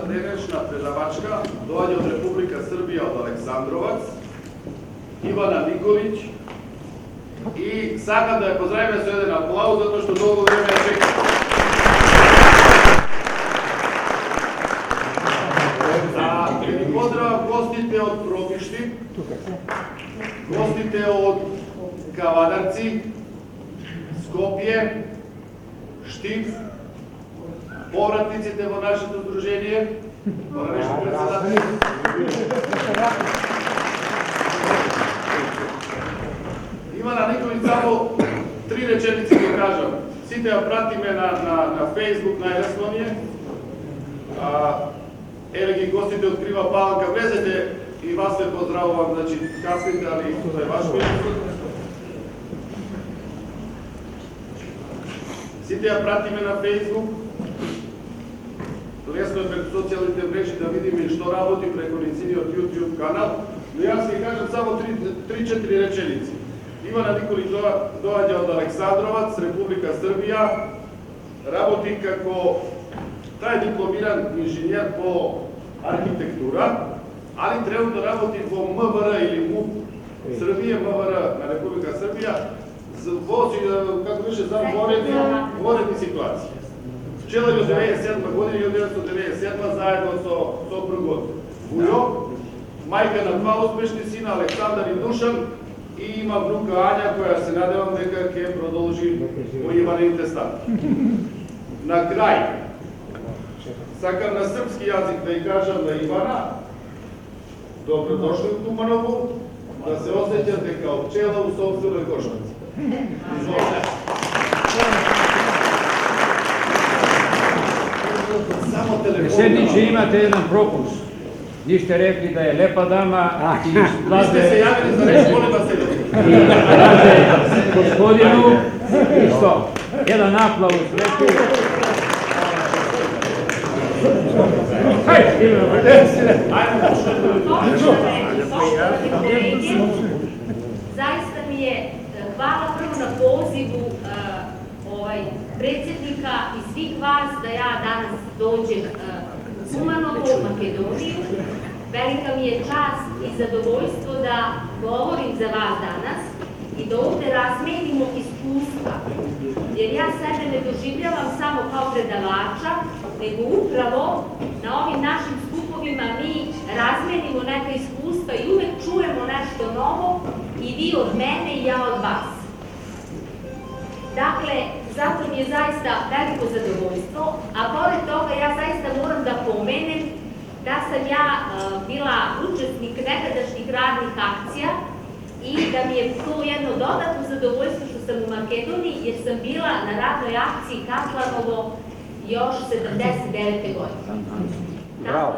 денешна предавачка доаѓа од Република Србија, од Александровац, Ивана Николич, и сакам да ја поздравиме со еден аплауз, затоа што долго време ја чекам. Да ги поздравам гостите од Пробишти, гостите од Кавадарци, Скопје, Штип, повратниците во нашето здружение, во нашето председателство. Ивана Николич, само 3 реченици ќе кажам. Сите ја пратиме на Facebook, најлесно ни е. Еве ги гостите од Крива Паланка, влезете и вас ве поздравувам, значи каснете, али тоа е ваш минут. Сите ја пратиме на Facebook. Лесно е пред социјалните мрежи да видиме што работи преку нејзиниот YouTube канал, но јас ќе кажам само 3-4 реченици. Ивана Николич доаѓа од Александровац, Република Србија, работи како тај дипломиран инженер по архитектура, али тренутно работи во МВР или МУП Србија, МВР на Република Србија, вози, како беше, за воредни ситуации. Пчелари од 1997 година и од 1997 заедно со сопругот Вујо, мајка на 2 успешни сина, Александар и Душан, и има внука Ања, која се надевам дека ќе продолжи во Иваните стапки. На крај, сакам на српски јазик да ја кажам на Ивана, добродошли у Туманову, да се осеќа дека од пчела у собственој кошарци. Изволite. Predsjedniče, imate jedan propust. Vi ste rekli da je lepa dama i Vi ste se javili za reč, molim vas se gospodinu isto. Jedan aplauz. Zaista mi je hvala prvo na pozivu predsjednika i svih vas da ja danas dođem u Kumanovu, u Makedoniju. Velika mi je čast i zadovoljstvo da govorim za vas danas i da ovde razmenimo iskustva. Jer ja sebe ne doživljavam samo kao predavača, nego upravo na ovim našim skupovima mi razmenimo neka iskustva i uvek čujemo nešto novo i vi od mene i ja od vas. Dakle, zato mi je zaista veliko zadovoljstvo, a pored toga ja zaista moram da pomenem da sam ja bila učesnik nekadašnjih radnih akcija i da mi je to jedno dodatno zadovoljstvo što sam u Makedoniji, jer sam bila na radnoj akciji Katlanovo još 79. godine. Tako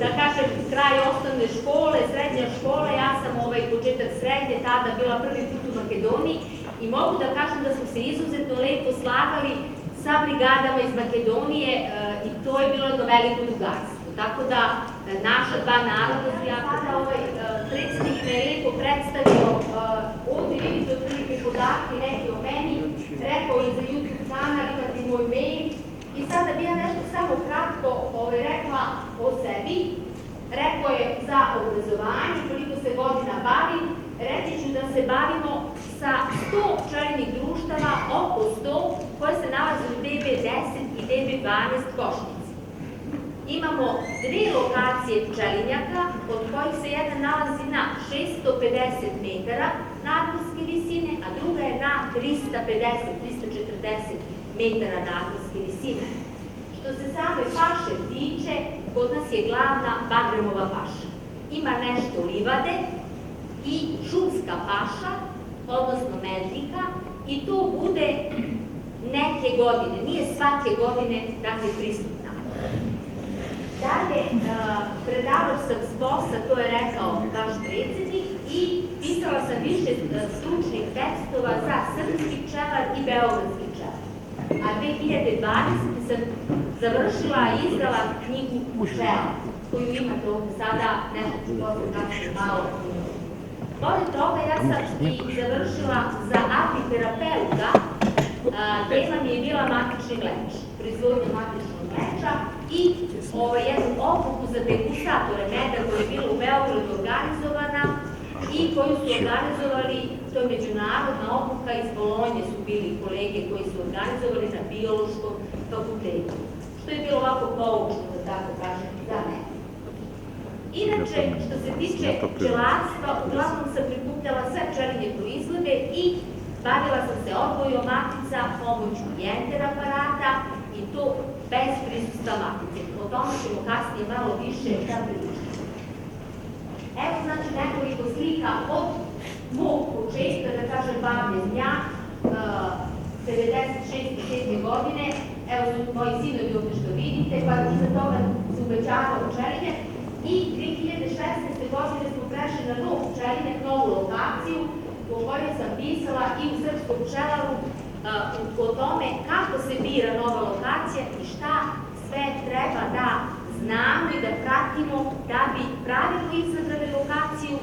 da kažem, kraj osnovne škole, srednja škola, ja sam početak srednje tada bila prvi put u Makedoniji i mogu da kažem da smo se izuzetno lepo slagali sa brigadama iz Makedonije i to je bilo jedno veliko drugarstvo. Tako da naša dva naroda su jako da predsjednik me lepo predstavio, ovdje vidite otprilike podatke neki o meni, rekao i za YouTube kanal, imate moj mail i sada bi ja nešto samo kratko rekla o sebi. Rekao je za obrazovanje, koliko se godina bavim, reći ću da se bavimo sa 100 pčelinjih društava, oko 100, koje se nalaze u DB10 i DB12 Košnici. Imamo 2 lokacije pčelinjaka, od kojih se jedna nalazi na 650 metara nadmorske visine, a druga je na 350-340 metara nadmorske visine. Što se same paše tiče, kod nas je glavna bagremova paša. Ima nešto livade i šumska paša, odnosno mednika, i to bude neke godine, nije svake godine dakle prisutna. Dalje, predavač sam SPOS-a, to je rekao vaš predsjednik, i pisala sam više stručnih tekstova za srpski pčelar i beogradski pčelar. A 2020. sam završila i izdala knjigu Pčela, koju imate ovdje sada, nešto ću posle kasnije malo. Pored toga, ja sam i završila za apiterapeuta tema mi je bila matični mleč, proizvodnja matičnog mleča i jednu obuku za degusatore meda koja je bila u Beogradu organizovana i koju su organizovali, to je međunarodna obuka iz Bolonje, su bili kolege koji su organizovali na biološkom fakultetu, što je bilo ovako poučno, da tako kažem, za mene. Inače, što se tiče pčelarstva, uglavnom sam prikupljala sve pčelinje proizvode i bavila sam se odgojom matica pomoću jenter aparata i to bez prisustva matice. O tome ćemo kasnije malo više da pričamo. Evo znači nekoliko slika od mog početka, da kažem, bavljenja 96. godine. Evo su moji sinovi ovdje što vidite, pa iza toga se uvećavao pčelinje. I 2016. godine smo prešli na novu pčelinek, novu lokaciju u kojoj sam pisala i u Srpskom pčelaru o tome kako se bira nova lokacija i šta sve treba da znamo i da pratimo da bi pravilno izabrali lokaciju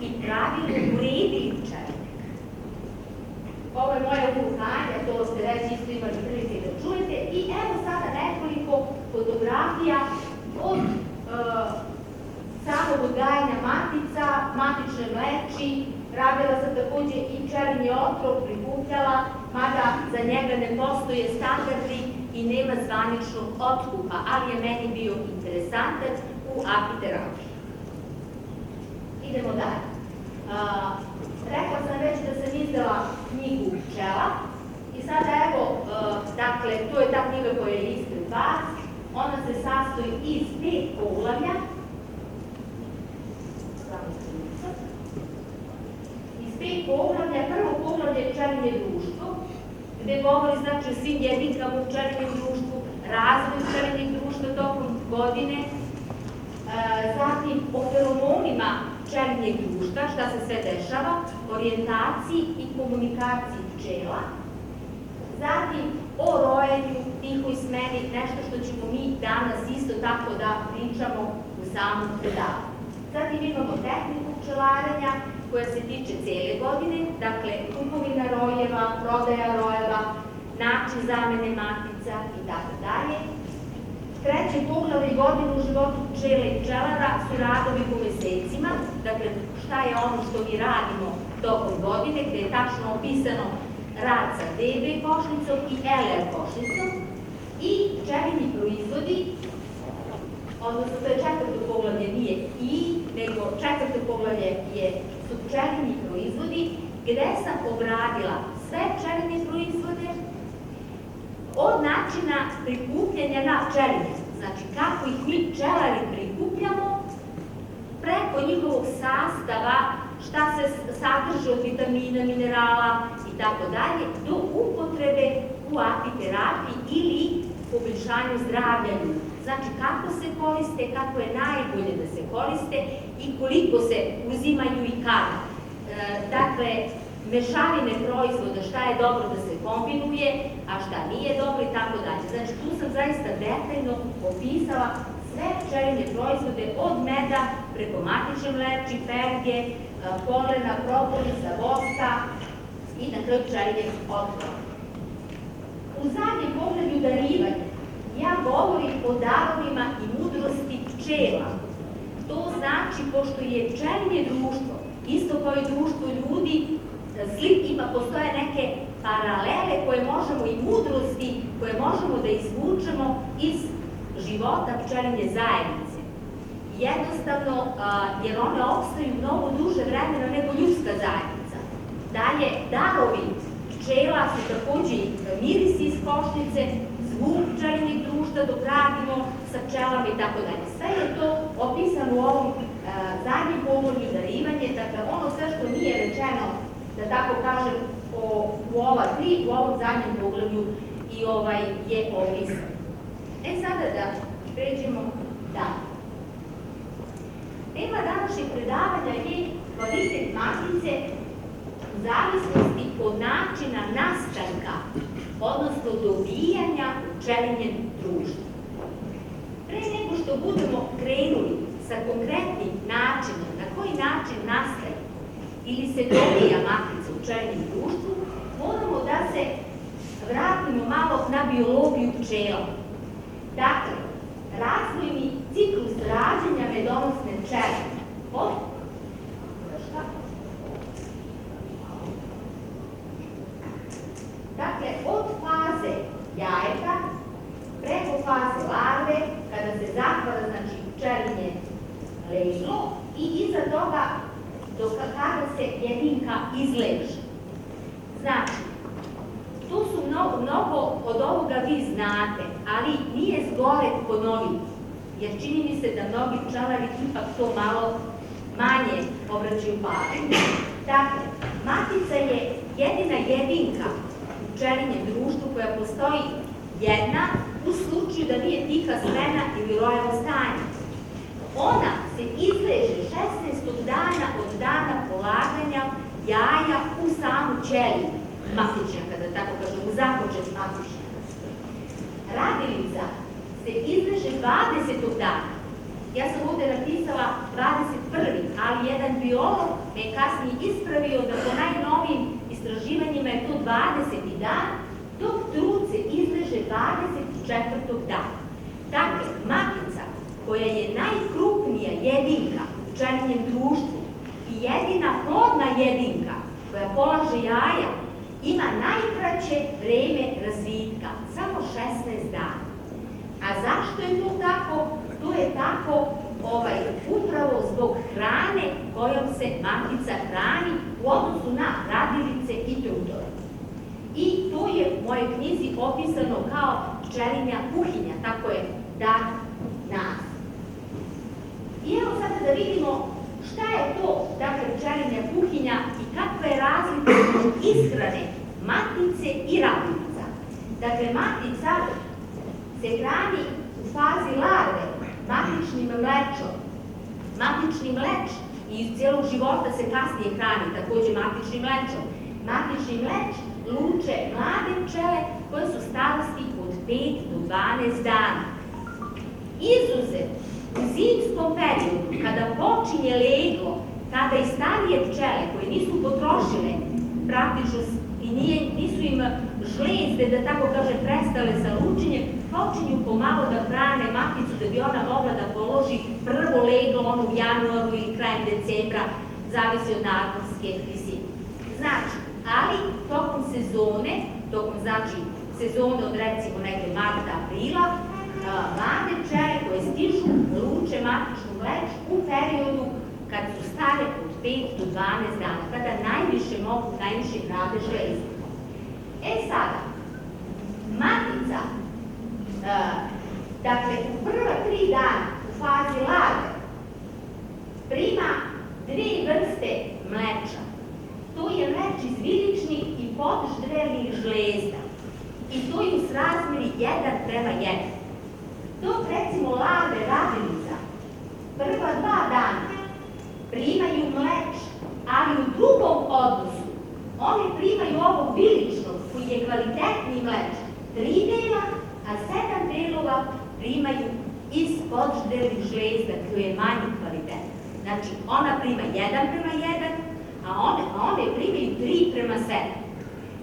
i pravilno uredili pčelinek. Ovo je moja ukazanja, to ste već isto imali prilike da čujete i evo sada nekoliko fotografija od samog odgajanja matica, matične mleči, radila sam takođe i pčelinji otrov, prikupljala, mada za njega ne postoje standardi i nema zvaničnog otkupa, ali je meni bio interesantan u apiterapiji. Idemo dalje. Rekla sam već da sam izdala knjigu pčela i sada evo, dakle, to je ta knjiga koja je ispred vas, ona se sastoji iz 5 poglavlja. Iz 5 poglavlja, prvo poglavlje je pčelinje društvo, gde govori znači o svim jedinkama u pčelinjem društvu, razvoju pčelinjeg društva tokom godine, zatim o feromonima pčelinjeg društva, šta se sve dešava, orijentaciji i komunikaciji pčela, zatim o rojenju, tihoj smeni, nešto što ćemo mi danas isto tako da pričamo u samom predavanju. Zatim imamo tehniku pčelarenja koja se tiče cele godine, dakle kupovina rojeva, prodaja rojeva, način zamene matica i tako dalje. Treće poglavlje godine u životu pčela i pčelara su radovi po mesecima, dakle šta je ono što mi radimo tokom godine, gde je tačno opisano rad sa DB košnicom i LR košnicom i pčelinji proizvodi, odnosno to je četvrto poglavlje, nije i, nego četvrto poglavlje su pčelinji proizvodi, gde sam obradila sve pčelinje proizvode od načina prikupljanja na pčelinje, znači kako ih mi pčelari prikupljamo, preko njihovog sastava, šta se sadrži od vitamina, minerala i tako dalje, do upotrebe u apiterapiji ili poboljšanju zdravlja ljudi. Znači kako se koriste, kako je najbolje da se koriste i koliko se uzimaju i kada. Dakle, mešavine proizvoda, šta je dobro da se kombinuje, a šta nije dobro i tako dalje. Znači tu sam zaista detaljno opisala sve pčelinje proizvode od meda preko matične mleči, perge, polena, propolisa, voska i na kraju pčelinje otrova. U zadnjem poglavlju darivanja ja govorim o darovima i mudrosti pčela. To znači, pošto je pčelinje društvo, isto kao i društvo ljudi, postoje neke paralele koje možemo i mudrosti koje možemo da izvučemo iz života pčelinje zajednice. Jednostavno, jer one opstaju mnogo duže vremena nego ljudska zajednica. Dalje, darovi pčela su takođe mirisi iz košnice, zvuk pčelinjeg društva dok radimo sa pčelama i tako dalje. Sve je to opisano u ovom zadnjem poglavlju darivanje, dakle ono sve što nije rečeno, da tako kažem, u ova tri, u ovom zadnjem poglavlju i je opisano. Sada da pređemo dalje. Tema današnjeg predavanja je kvalitet matice u zavisnosti od načina nastanka, odnosno dobijanja u pčelinjem društvu. Pre nego što budemo krenuli sa konkretnim načinom, na koji način nastaje ili se dobija matica u pčelinjem društvu, moramo da se vratimo malo na biologiju pčela. Dakle, razvojni ciklus rađanja medonosne pčele od dakle, od faze jajeta preko faze larve, kada se zatvara, znači, pčelinje leglo i iza toga do kada se jedinka izleže. Znači, tu su mnogo od ovoga vi znate, ali nije zgore ponoviti, jer čini mi se da mnogi pčelari ipak to malo manje obraćaju pažnju. Dakle, matica je jedina jedinka u pčelinjem društvu koja postoji jedna u slučaju da nije tiha smena ili rojevo stanje. Ona se izleže 16. dana od dana polaganja jaja u samu ćeliju matičnja, kada tako kažem, u započet matičnja. Radilica se izleže 20. dana. Ja sam ovde napisala 21. ali jedan biolog me je kasnije ispravio da po najnovijim istraživanjima je to 20. dan, dok trud se izleže 24. dana. Dakle, matica, koja je najkrupnija jedinka u pčelinjem društvu i jedina plodna jedinka koja polaže jaja, ima najkraće vreme razvitka, samo 16 dana. A zašto je to tako? To je tako upravo zbog hrane kojom se matica hrani u odnosu na radilice i trudove. I to je u mojoj knjizi opisano kao pčelinja kuhinja, tako je dat naziv. I evo sada da vidimo šta je to, dakle, pčelinja kuhinja i kakva je razlika od ishrane matice i radilica. Dakle, matica se hrani u fazi larve matičnim mlečom. Matični mleč i iz cijelog života se kasnije hrani takođe matičnim mlečom. Matični mleč luče mlade pčele koje su starosti od 5 do 12 dana. Izuzet u zimskom periodu, kada počinje leglo, kada i starije pčele koje nisu potrošile praktično i nisu im žlezde, da tako kaže, prestale sa lučenjem, počinju pomalo da hrane maticu da bi ona mogla da položi prvo leglo ono u januaru ili krajem decembra, zavisi od nadmorske visine. Znači, ali tokom sezone, sezone od recimo neke marta, aprila, mlade pčele koje stižu luče matičnu mleč u periodu kad su stare od 5 do 12 dana, kada najviše hrade žlezde. E sada, matica, dakle, u prva 3 dana u fazi larve prima 2 vrste mleča. To je mleč iz viličnih i podždrelih žlezda. I to je u srazmeri 1:1. Dok, recimo, larve radilica prva 2 dana primaju mleč, ali u drugom odnosu. Oni primaju ovog viličnog, koji je kvalitetni mleč, 3 dela, a 7 delova primaju iz podždelih žlezda, koji je manji kvalitet. Znači, ona prima 1:1, a one primaju 3:7.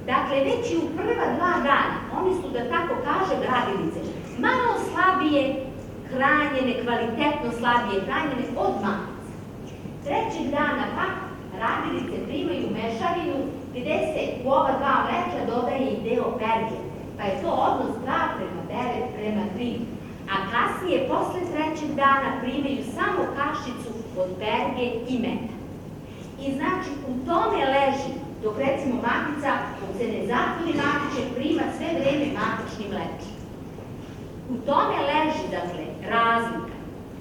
Dakle, već i u prva 2 dana, oni su, da tako kažem, radilice, malo slabije hranjene, kvalitetno slabije hranjene od matica. 3. dana pak radilice primaju mešavinu gde se u ova 2 mleča dodaje i deo perge, pa je to odnos 2:9:3. A kasnije, posle 3. dana, primaju samo kašicu od perge i meda. I znači, u tome leži, dok recimo matica, dok se ne zatvori matiče, prima sve vreme matični mleč. U tome leži, dakle, razlika.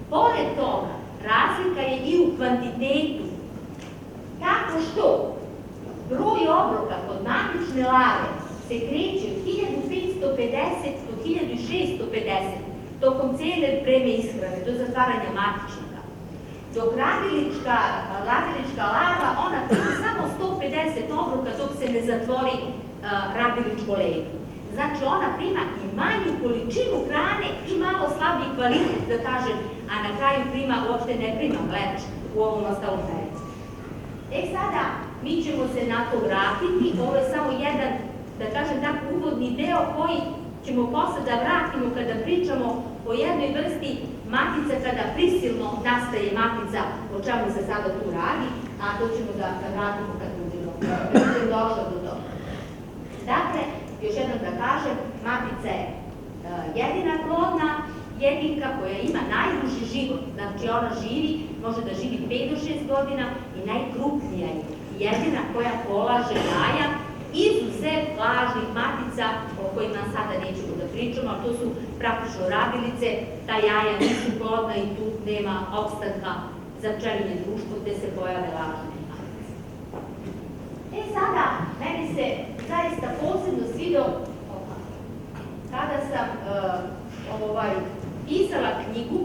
Pored toga, razlika je i u kvantitetu, tako što broj obroka kod matične larve se kreće od 1550 do 1650 tokom cele vreme ishrane, do zatvaranja matičnjaka. Dok radilička larva, ona prima samo 150 obroka dok se ne zatvori radiličko leglo. Znači, ona prima i manju količinu hrane i malo slabiji kvalitet, da kažem, a na kraju uopšte ne prima mleč u ovom ostalom periodu. Sada, mi ćemo se na to vratiti. Ovo je samo jedan da kažem tako, uvodni deo koji ćemo posle da vratimo kada pričamo o jednoj vrsti matica kada prisilno nastaje matica, o čemu se sada tu radi, a to ćemo da vratimo kad budemo došla do toga. Dakle, još jednom da kažem, matica je jedina plodna jedinka koja ima najduži život, znači ona živi, može da živi 5 do 6 godina i najkrupnija je, jedina koja polaže jaja, izuzev lažnih matica o kojima sada nećemo da pričamo, a to su praktično radilice, ta jaja nisu plodna i tu nema opstanka za pčelinje društvo gde se pojave lažne matice. Sada, meni se zaista posebno svidao kada sam pisala knjigu,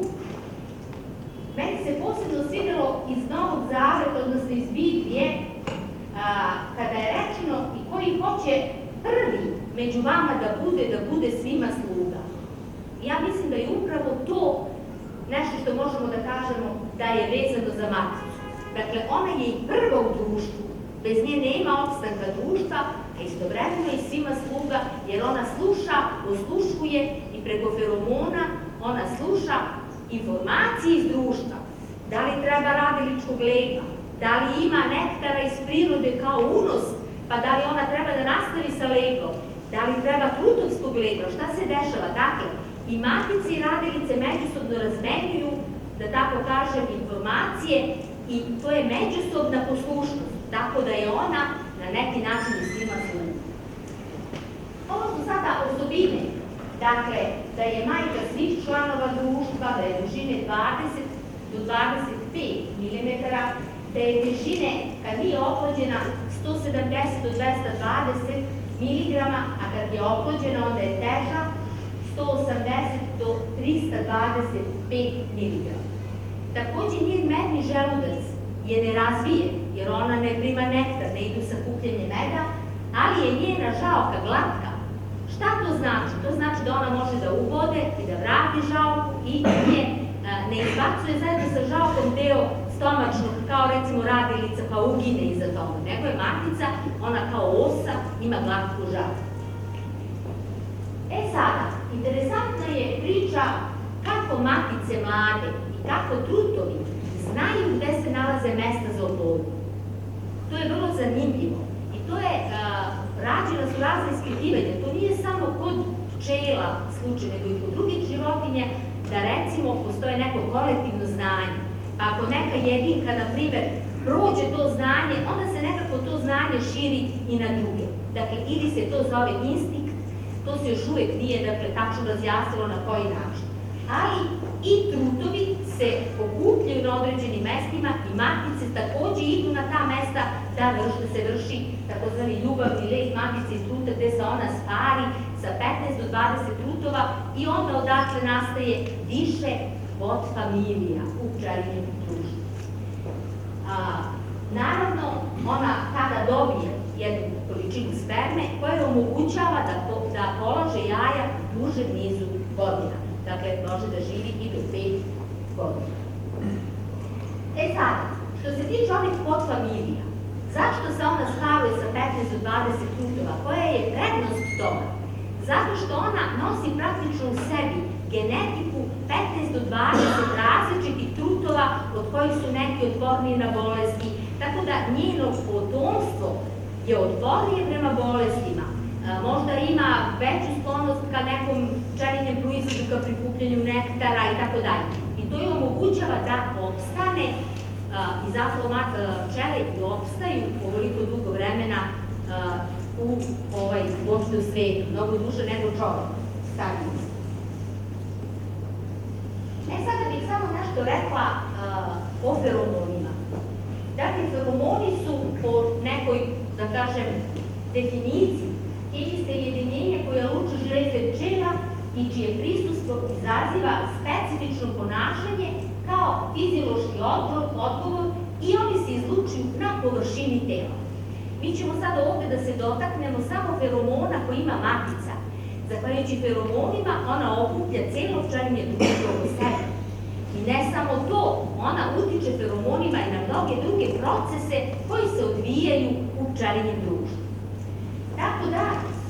meni se posebno svidelo iz Novog Zaveta, odnosno iz Biblije, kada je rečeno i koji hoće prvi među vama da bude svima sluga. Ja mislim da je upravo to nešto što možemo da kažemo da je vezano za maticu. Dakle, ona je i prva u društvu, bez nje nema opstanka društva, a istovremeno i svima sluga, jer ona sluša, osluškuje i preko feromona ona sluša informacije iz društva. Da li treba radiličkog lega, da li ima nektara iz prirode kao unos, pa da li ona treba da nastavi sa legom, da li treba trutovskog lega, šta se dešava? Dakle, i matice i radilice međusobno razmenjuju, da tako kažem, informacije i to je međusobna poslušnost, tako da je ona na neki način i svima sluga. Ovo su sada osobine, dakle, da je majka svih članova društva, da je dužine 20 do 25 mm, da je težine, kad nije oplođena, 170 do 220 mg, a kad je oplođena, onda je teža 180 do 325 mg. Takođe, njen medni želudac je nerazvijen, jer ona ne prima nektar, ne idu sa kupljenjem meda, ali je njena žalka glatka. Šta to znači? To znači da ona može da ubode i da vrati žalku i ne izbacuje zajedno sa žalkom deo stomačnog, kao recimo radilica, pa ugine iza toga. Nego je matica, ona kao osa, ima glatku žalku. Sada, interesantna je priča kako matice mlade i kako trutovi znaju gde se nalaze mesta za oplodnju. To je vrlo zanimljivo i to je rađena su razne ispitivanja. To nije samo kod pčela slučaj, nego i kod drugih životinja, da recimo postoje neko kolektivno znanje. Pa ako neka jedinka, na primer, prođe to znanje, onda se nekako to znanje širi i na druge. Dakle, ili se to zove instinkt, to se još uvek nije, dakle, tačno razjasnilo na koji način. Ali i trutovi se okupljaju na određenim mestima i matice takođe idu na ta mesta da se vrši takozvani ljubavni let matice i truta, gde se ona spari sa 15 do 20 trutova i onda odatle nastaje više od familija u pčelinjem društvu. Naravno, ona kada dobije jednu količinu sperme koja omogućava da polaže jaja duže nizu godina. Dakle, može da živi i do 5 godina. Sada, što se tiče ovih podfamilija, zašto se ona sparuje sa 15 do 20 trutova? Koja je prednost toga? Zato što ona nosi praktično u sebi genetiku 15 do 20 različitih trutova od kojih su neki otporniji na bolesti, tako da njeno potomstvo je otpornije prema bolestima. Možda ima veću sklonost ka nekom pčelinjem proizvodu, ka prikupljanju nektara i tako dalje. I to je omogućava da opstane i zato pčele i opstaju ovoliko dugo vremena uopšte u svetu, mnogo duže nego čovek, stavljamo. Sada bih samo nešto rekla o feromonima. Dakle, feromoni su po nekoj, da kažem, definiciji hemijske jedinjenja koja luče žleze pčela i čije prisustvo izaziva specifično ponašanje kao fiziološki odgovor i oni se izlučuju na površini tela. Mi ćemo sad ovde da se dotaknemo samo feromona koji ima matica. Zahvaljujući feromonima, ona okuplja celo pčelinje društvo oko sebe. I ne samo to, ona utiče feromonima i na mnoge druge procese koji se odvijaju u pčelinjem društvu. Tako da,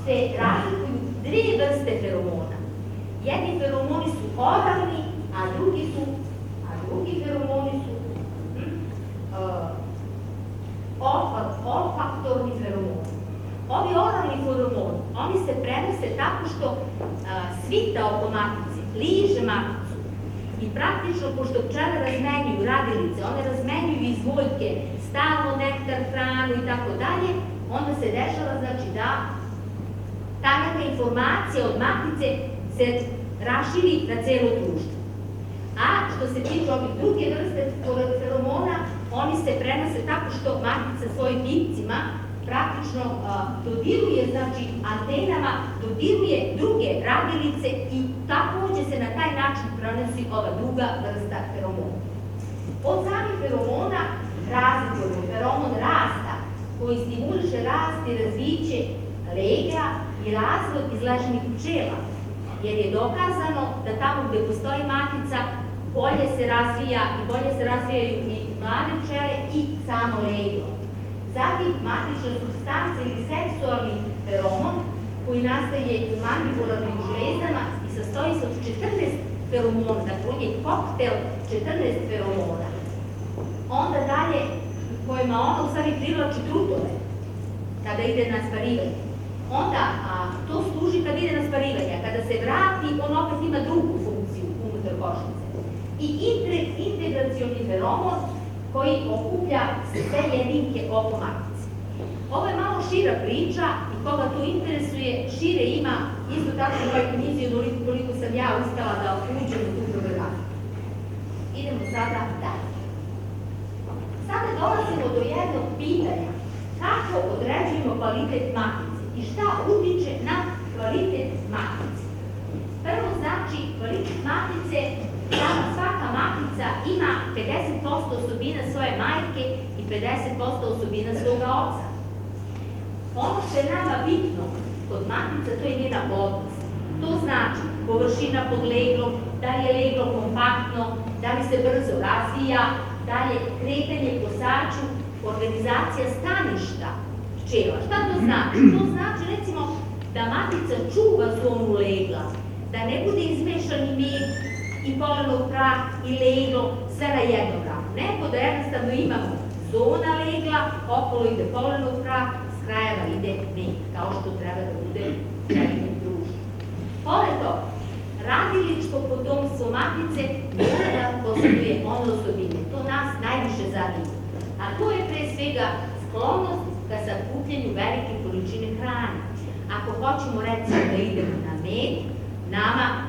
se razlikuju dvije vrste feromona. Jedni feromoni su oralni, a drugi feromoni su olfaktorni feromoni. Ovi oralni feromoni, oni se prenose tako što svita oko matice, liže maticu i praktično, pošto pčele razmenjuju radilice, one razmenjuju izvoljke, stalno nektar, hranu i tako dalje, onda se dešava, znači, da ta neka informacija od matice se raširi na celo društvo. A što se tiče ovih druge vrste feromona, oni se prenose tako što matica svojim pipcima praktično dodiruje, znači antenama, dodiruje druge radilice i takođe se na taj način prenosi ova druga vrsta feromona. Od samih feromona razlikujemo feromon rasta, koji stimuliše rast i razviće lega i razvoj izleženih pčela, jer je dokazano da tamo gde postoji matica bolje se razvijaju i mlade pčele i samo leglo. Zatim, matična supstanca ili seksualni feromon koji nastaje u mandibularnim žlezdama i sastoji se od 14 feromona, dakle on je koktel 14 feromona. Onda dalje, kojima ono u stvari privlači trutove kada ide na sparivanje. Onda to služi kada ide na sparivanje, a kada se vrati, on opet ima drugu funkciju unutar košnice. I integracioni feromon koji okuplja sve jedinke oko matice. Ovo je malo šira priča i koga to interesuje, šire ima isto tako u ovoj knjizi koliko sam ja uspela da uđem u tu programu. Idemo sada dalje. Sada dolazimo do jednog pitanja kako određujemo kvalitet matice i šta utiče na kvalitet matice. Prvo, znači, kvalitet matice, svaka matica ima 50% osobina svoje majke i 50% osobina svoga oca. Ono što je nama bitno kod matica, to je njena plodnost. To znači površina pod leglom, da li je leglo kompaktno, da li se brzo razvija, dalje kretanje po saču, organizacija staništa pčela. Šta to znači? To znači, recimo, da matica čuva zonu legla, da ne bude izmešan i med i polenov prah i leglo sve na jednom raku, nego da jednostavno imamo zona legla, okolo ide polenov prah, s krajeva ide med, kao što treba da bude u jednom društvu. Pored toga, radiličko potomstvo matice mora da posjeduje one osobine, to nas najviše zanima, a to je pre svega sklonost ka sakupljenju velike količine hrane. Ako hoćemo, recimo, da idemo na med,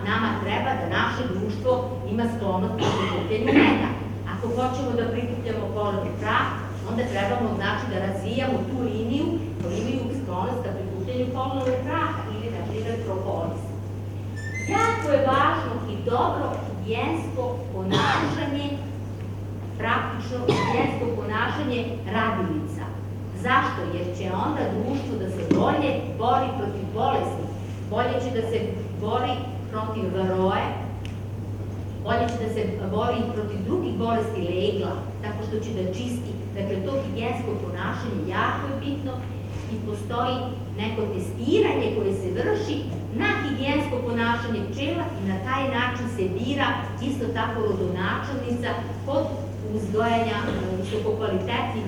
nama treba da naše društvo ima sklonost ka prikupljenju meda. Ako hoćemo da prikupljamo polenov prah, onda trebamo, znači, da razvijamo tu liniju koji imaju sklonost ka prikupljenju polenovog praha ili, na primjer, propolis. Jako je važno i dobro higijensko ponašanje, praktično higijensko ponašanje radilica. Zašto? Jer će onda društvo da se bolje bori protiv bolesti, bolje će da se bori protiv varoje, bolje će da se bori protiv drugih bolesti legla, tako što će da čisti. Dakle, to higijensko ponašanje jako je bitno i postoji neko testiranje koje se vrši na higijensko ponašanje pčela i na taj način se bira isto tako rodonačelnica kod uzgojanja visokokvalitetnih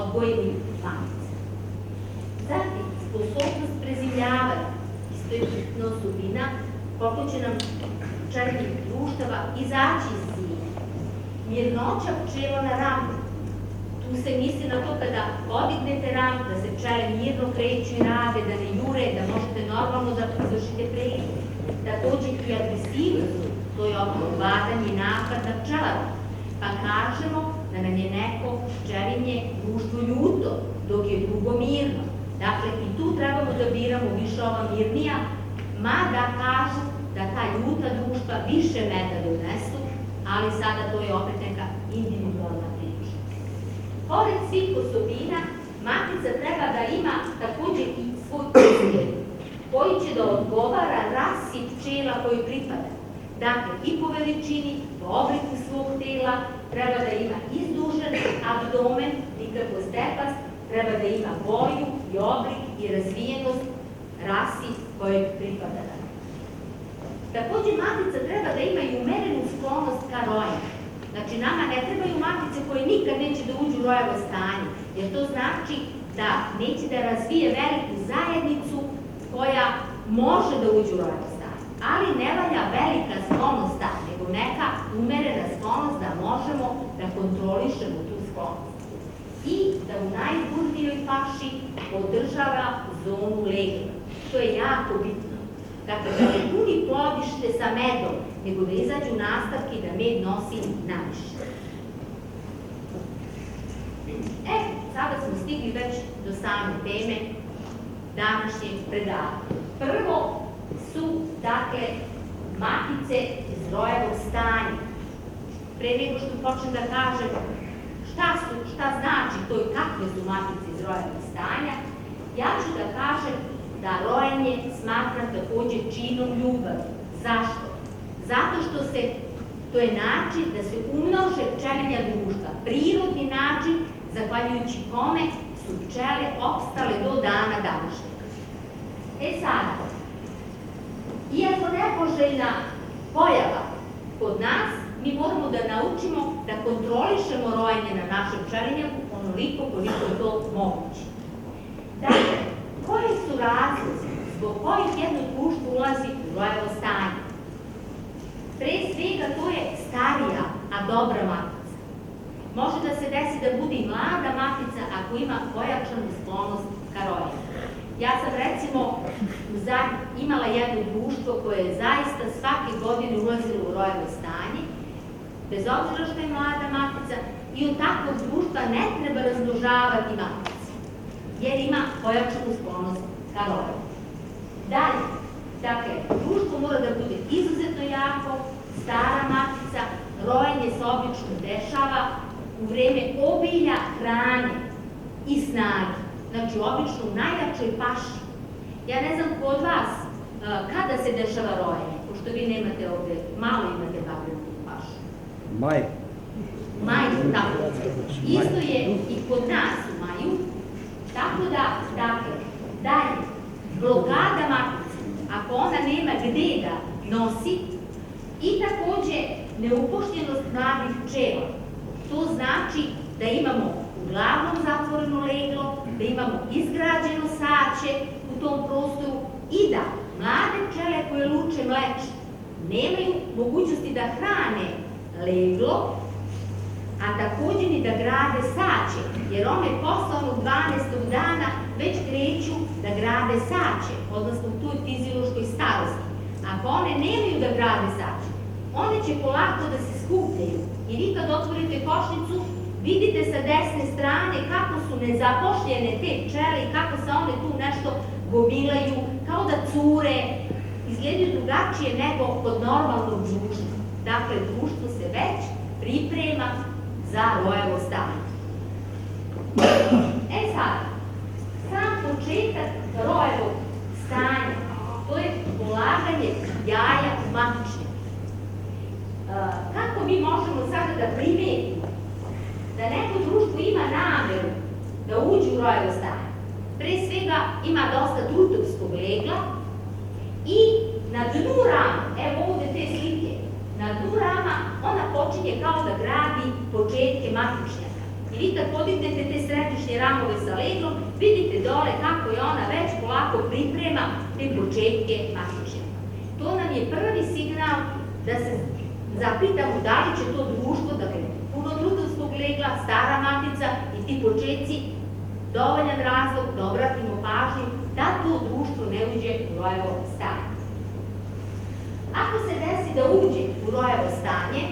odgojenih matica. Zatim, sposobnost prezimljavanja, isto je bitna osobina, koliko će nam pčelinjih društava izaći iz zime. Mirnoća pčela na ramu. Tu se misli na to kada podignete ram, da se pčele mirno kreću i rade, da ne jure, da možete normalno da izvršite pregled. Takođe i agresivnost, to je badanje i napad na pčelaru. Pa kažemo da nam je neko pčelinje društvo ljuto, dok je drugo mirno. Dakle, i tu trebamo da biramo više ova mirnija, mada kažu da ta ljuta društva više meda donesu, ali sada to je opet neka individualna priča. Pored svih osobina, matica treba da ima takođe i svoj izgled, koji će da odgovara rasi pčela koji pripada. Dakle, i po veličini, po obliku svog tela, treba da ima izdužen abdomen, nikako stepast, treba da ima boju, i oblik i razvijenost rasi kojeg pripada. Takođe, matica treba da ima i umerenu sklonost ka rojenju. Znači, nama ne trebaju matice koje nikad neće da uđu u rojevo stanje, jer to znači da neće da razvije veliku zajednicu koja može da uđe u rojevo stanje. Ali ne valja velika sklonost ta, nego neka umerena sklonost da možemo da kontrolišemo tu sklonost. I da u najburnijoj paši održava zonu legla. To je jako bitno. Dakle, da ne puni plodište sa medom, nego da izađu nastavke da med nosi naviše. Sada smo stigli već do same teme današnjeg predavanja. Prvo su, dakle, matice iz rojevog stanja. Pre nego što počnem da kažem šta znači to i kakve su matice iz rojevog stanja, ja ću da kažem da rojenje smatram takođe činom ljubavi. Zašto? Zato što to je način da se umnože pčelinja društva. Prirodni način zahvaljujući kome su pčele opstale do dana današnjeg. Sada, iako nepoželjna pojava kod nas, mi moramo da naučimo da kontrolišemo rojenje na našem pčelinjaku onoliko koliko je to moguće. Dakle, koji su razlozi zbog kojih jedno društvo ulazi u rojevo stanje? Pre svega to je starija, a dobra matica. Može da se desi da bude i mlada matica ako ima pojačanu sklonost ka rojenju. Ja sam recimo imala jedno društvo koje je zaista svake godine ulazilo u rojevo stanje, bez obzira što je mlada matica, i od takvog društva ne treba razmnožavati matice, jer ima pojačanu sklonost ka rojenju. Dalje, dakle, društvo mora da bude izuzetno jako, stara matica, rojenje se obično dešava u vreme obilja hrane i snage, znači obično u najjačoj paši. Ja ne znam kod vas kada se dešava rojenje, pošto vi nemate ovde, malo imate bagrenu pašu. Maj. Maj, tako. Isto je i kod nas u maju, tako da, dakle, dalje, blokada matice, ako ona nema gde da nosi, i takođe neupošljenost mladih pčela. To znači da imamo uglavnom zatvoreno leglo, da imamo izgrađeno saće u tom prostoru i da mlade pčele koje luče mleče nemaju mogućnosti da hrane leglo, a takođe ni da grade saće, jer one posle onog 12. dana već kreću da grade saće, odnosno u toj fiziološkoj starosti. Ako one nemaju da grade saće, one će polako da se skupljaju. I vi kad otvorite košnicu, vidite sa desne strane kako su nezapošljene te pčele i kako se one tu nešto gomilaju, kao da cure, izgledaju drugačije nego kod normalnog društva. Dakle, društvo se već priprema za rojevo stanje. Sad, sam početak rojevog stanja, to je polaganje jaja u matičnjak. Kako mi možemo sada da primetimo da neko društvo ima nameru da uđe u rojevo stanje? Pre svega ima dosta trutovskog legla i na dnu rama, evo ovde te slike, na dnu rama ona počinje kao da gradi početke matičnjaka. I vi kad podignete te središnje ramove sa leglom, vidite dole kako je ona već polako priprema te početke matičnjaka. To nam je prvi signal da se zapitamo da li će to društvo, dakle, puno trutovskog legla, stara matica i ti početci, dovoljan razlog da obratimo pažnju da to društvo ne uđe u rojevo stanje. Ako se desi da uđe u rojevo stanje,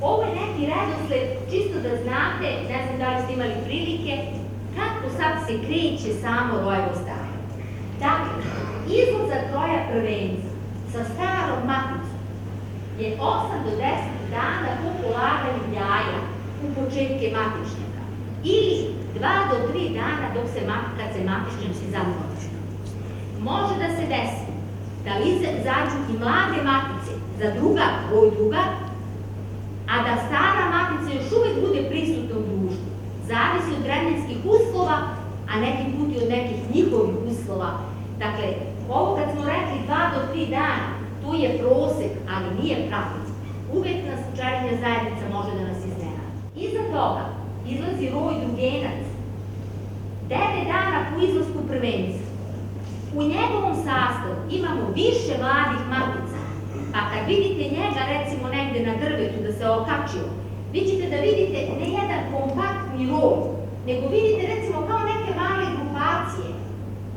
ovo je neki redosled, čisto da znate, ne znam da li ste imali prilike, kako sad se kreće samo rojevo stanje. Dakle, izlazak roja prvenca sa starom maticom je 8 do 10 dana po polaganju jaja u početke matičnjaka ili 2 do 3 dana kad se matičnjaci započne. Može da se desi da izađu i mlade matice za broj druga, a da stara matica još uvek bude prisutna u društvu. Zavisi od vremenskih uslova Dakle, ovo kad smo rekli 2 do 3 dana, to je prosek, ali nije pravilo. Uvek nas pčelinja zajednica može da nas iznenada. Iza toga izlazi roj drugenac, 9 dana po izlasku prvenca. U njegovom sastavu imamo više mladih matica, pa kad vidite njega recimo negde na drvetu da se okačio, vi ćete da vidite ne jedan kompaktni roj, nego vidite recimo kao neke male grupacije.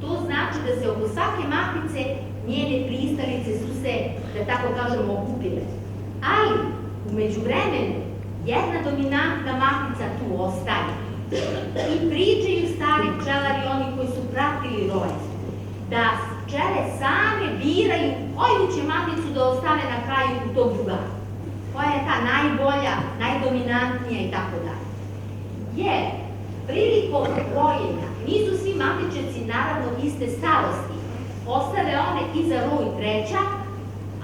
To znači da se oko svake matice njene pristalice su se, da tako kažemo, okupile. Ali, umeđu vremenu, jedna dominantna matica tu ostaje. I pričaju stari pčelari, oni koji su pratili roje, da pčele same biraju koju će maticu da ostane na kraju u tog drugara. Koja je ta najbolja, najdominantnija i tako dalje. Jer, prilikom rojenja, nisu svi matičnici naravno iste starosti. Ostave one iza roj treća,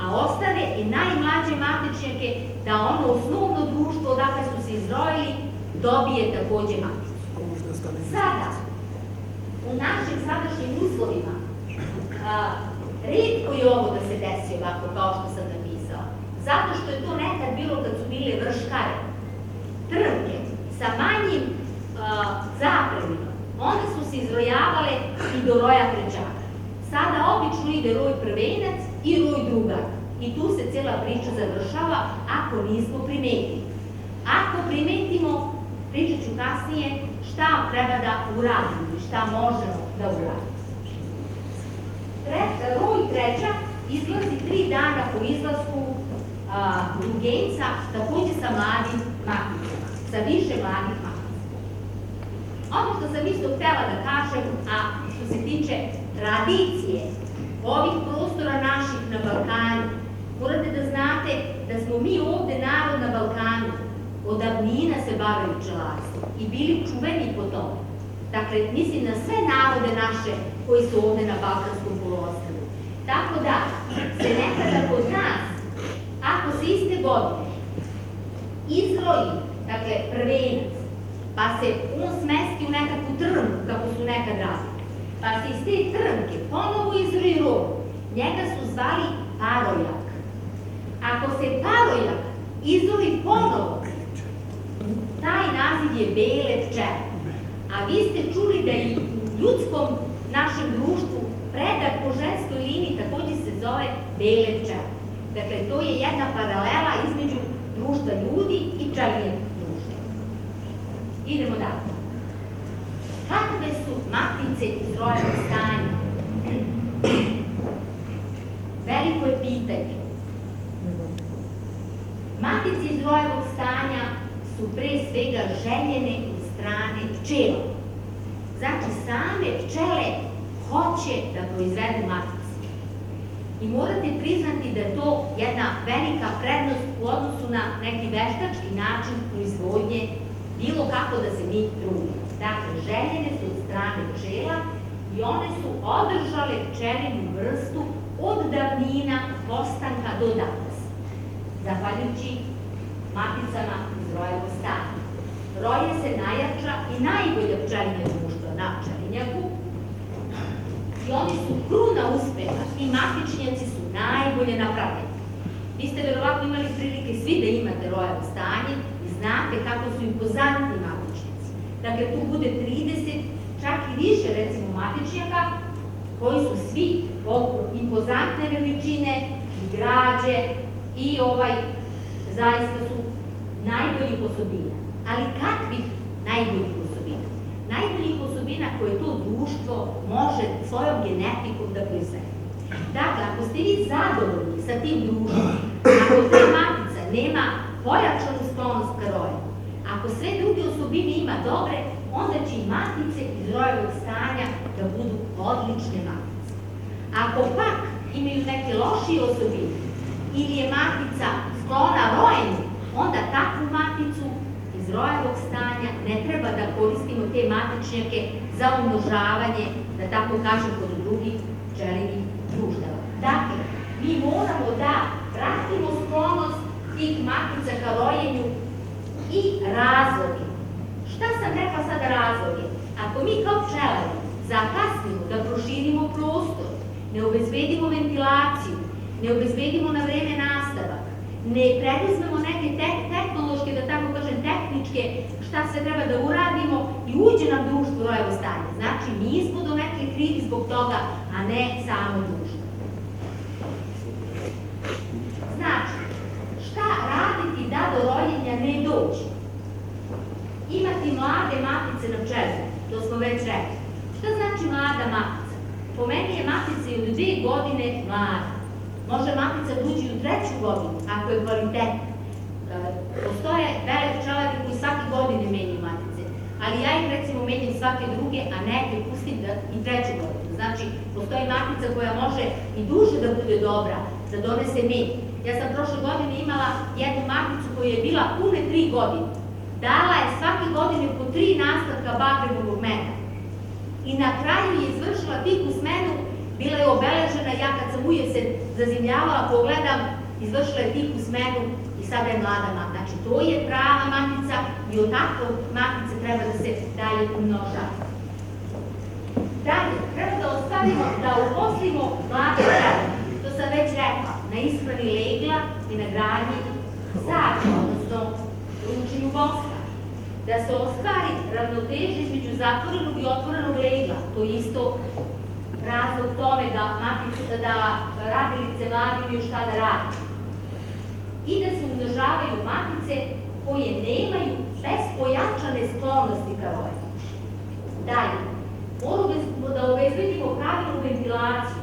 a ostave i najmlađe matičnjake da ono osnovno društvo odakle su se izrojili dobije takođe maticu. Sada, u našim sadašnjim uslovima, retko je ovo da se desi ovako kao što sam napisala. Zato što je to nekad bilo kad su bile vrškare, trnke, sa manjim zapremima. One su se izrojavale i do roja trećaka. Sada obično ide roj prvenac i roj drugar. I tu se cijela priča završava ako nismo primetili. Ako primetimo, pričat ću kasnije, šta treba da uradimo i šta možemo da uradimo. Roj trećak izlazi 3 dana po izlasku drugenca, takođe sa mladim maticama, sa više mladih matica. Ono što sam isto htela da kažem, a što se tiče tradicije ovih prostora naših na Balkanu, morate da znate da smo mi ovde narod na Balkanu od davnina se bavili pčelarstvom i bili čuveni po tome. Dakle, mislim na sve narode naše koji su ovde na Balkanskom poluostrvu. Tako da, se nekada kod nas, ako se iste godine izroji, dakle, prvenac, pa se on smesti u nekakvu trnku, kako su nekad radili, pa se iz te trnke ponovo izroji roj, njega su zvali parojak. Ako se parojak izroji ponovo, taj naziv je bele pčele. A vi ste čuli da i u ljudskom našem društvu predak po ženskoj liniji takođe se zove bele pčele. Dakle, to je jedna paralela između društva ljudi i pčelinjeg društva. Idemo dalje. Kakve su matice iz rojevog stanja? Veliko je pitanje. Matice iz rojevog stanja su pre svega željene od strane pčela. Znači, same pčele hoće da proizvedu matice. I morate priznati da je to jedna velika prednost u odnosu na neki veštački način proizvodnje, bilo kako da se mi trudimo. Dakle, željene su od strane pčela i one su održale pčelinu vrstu od davnina postanka do danas, zahvaljujući maticama iz rojevog stanja. Roje se najjača i najbolja pčelinja društva na pčelinjaku i oni su kruna uspeha i matičnjaci su najbolje napravljeni. Vi ste verovatno imali prilike svi da imate rojevo stanje i znate kako su impozantni matičnjaci. Dakle, tu bude 30, čak i više recimo matičnjaka koji su svi impozantne veličine i građe i zaista su najboljih osobina. Ali kakvih najboljih osobina? Najboljih osobina koje to društvo može svojom genetikom da proizvede. Dakle, ako ste vi zadovoljni sa tim društvom, ako ta matica nema pojačanu sklonost ka roju, ako sve druge osobine ima dobre, onda će i matice iz rojevog stanja da budu odlične matice. Ako pak imaju neke lošije osobine ili je matica sklona rojenju, onda takvu maticu iz rojevog stanja ne treba da koristimo te matičnjake za umnožavanje, da tako kažem, kod drugih pčelinjih društava. Dakle, mi moramo da pratimo sklonost tih matica ka rojenju i razloge. Šta sam rekla sada razloge? Ako mi kao pčelari zakasnimo, da proširimo prostor, ne obezbedimo ventilaciju, ne obezbedimo na vreme nastavak, ne preduzmemo neke tehnološke, da tako kažem, tehničke, šta se treba da uradimo i uđe nam društvo u rojevo stanje. Znači, mi smo do neke krivi zbog toga, a ne samo društvo. Znači, šta raditi da do rođenja ne dođe? Imati mlade matice na pčelu, to smo već rekli. Šta znači mlada matica? Po meni je matica i od 2 godine mlada. Može matica uđi u 3. godinu, ako je kvalitetna. Postoje bele pčelari koji svake godine menjaju matice, ali ja ih recimo menjam svake druge, a neke pustim i 3. godinu. Znači, postoji matica koja može i duže da bude dobra, da donese med. Ja sam prošle godine imala jednu maticu koja je bila pune 3 godine. Dala je svake godine po 3 nastavka bagrebovog meda. I na kraju je izvršila tihu smenu, bila je obeležena, ja kad sam uje se zazimljavala, pogledam, izvršila je tihu smenu i sada je mlada matica. Znači, to je prava matica i od takve matice treba da se dalje umnožava. Dalje, treba da ostavimo, da uposlimo mlade pčele. To sam već rekla, na ishrani legla i na gradnji sača, odnosno ručenju voska. Da se ostvari ravnoteža između zatvorenog i otvorenog legla. To je isto razlog tome da radilice mladi imaju šta da radi. I da se umnožavaju matice koje nemaju bespojačane sklonosti ka roju. Dalje, moramo da obezbedimo pravilnu ventilaciju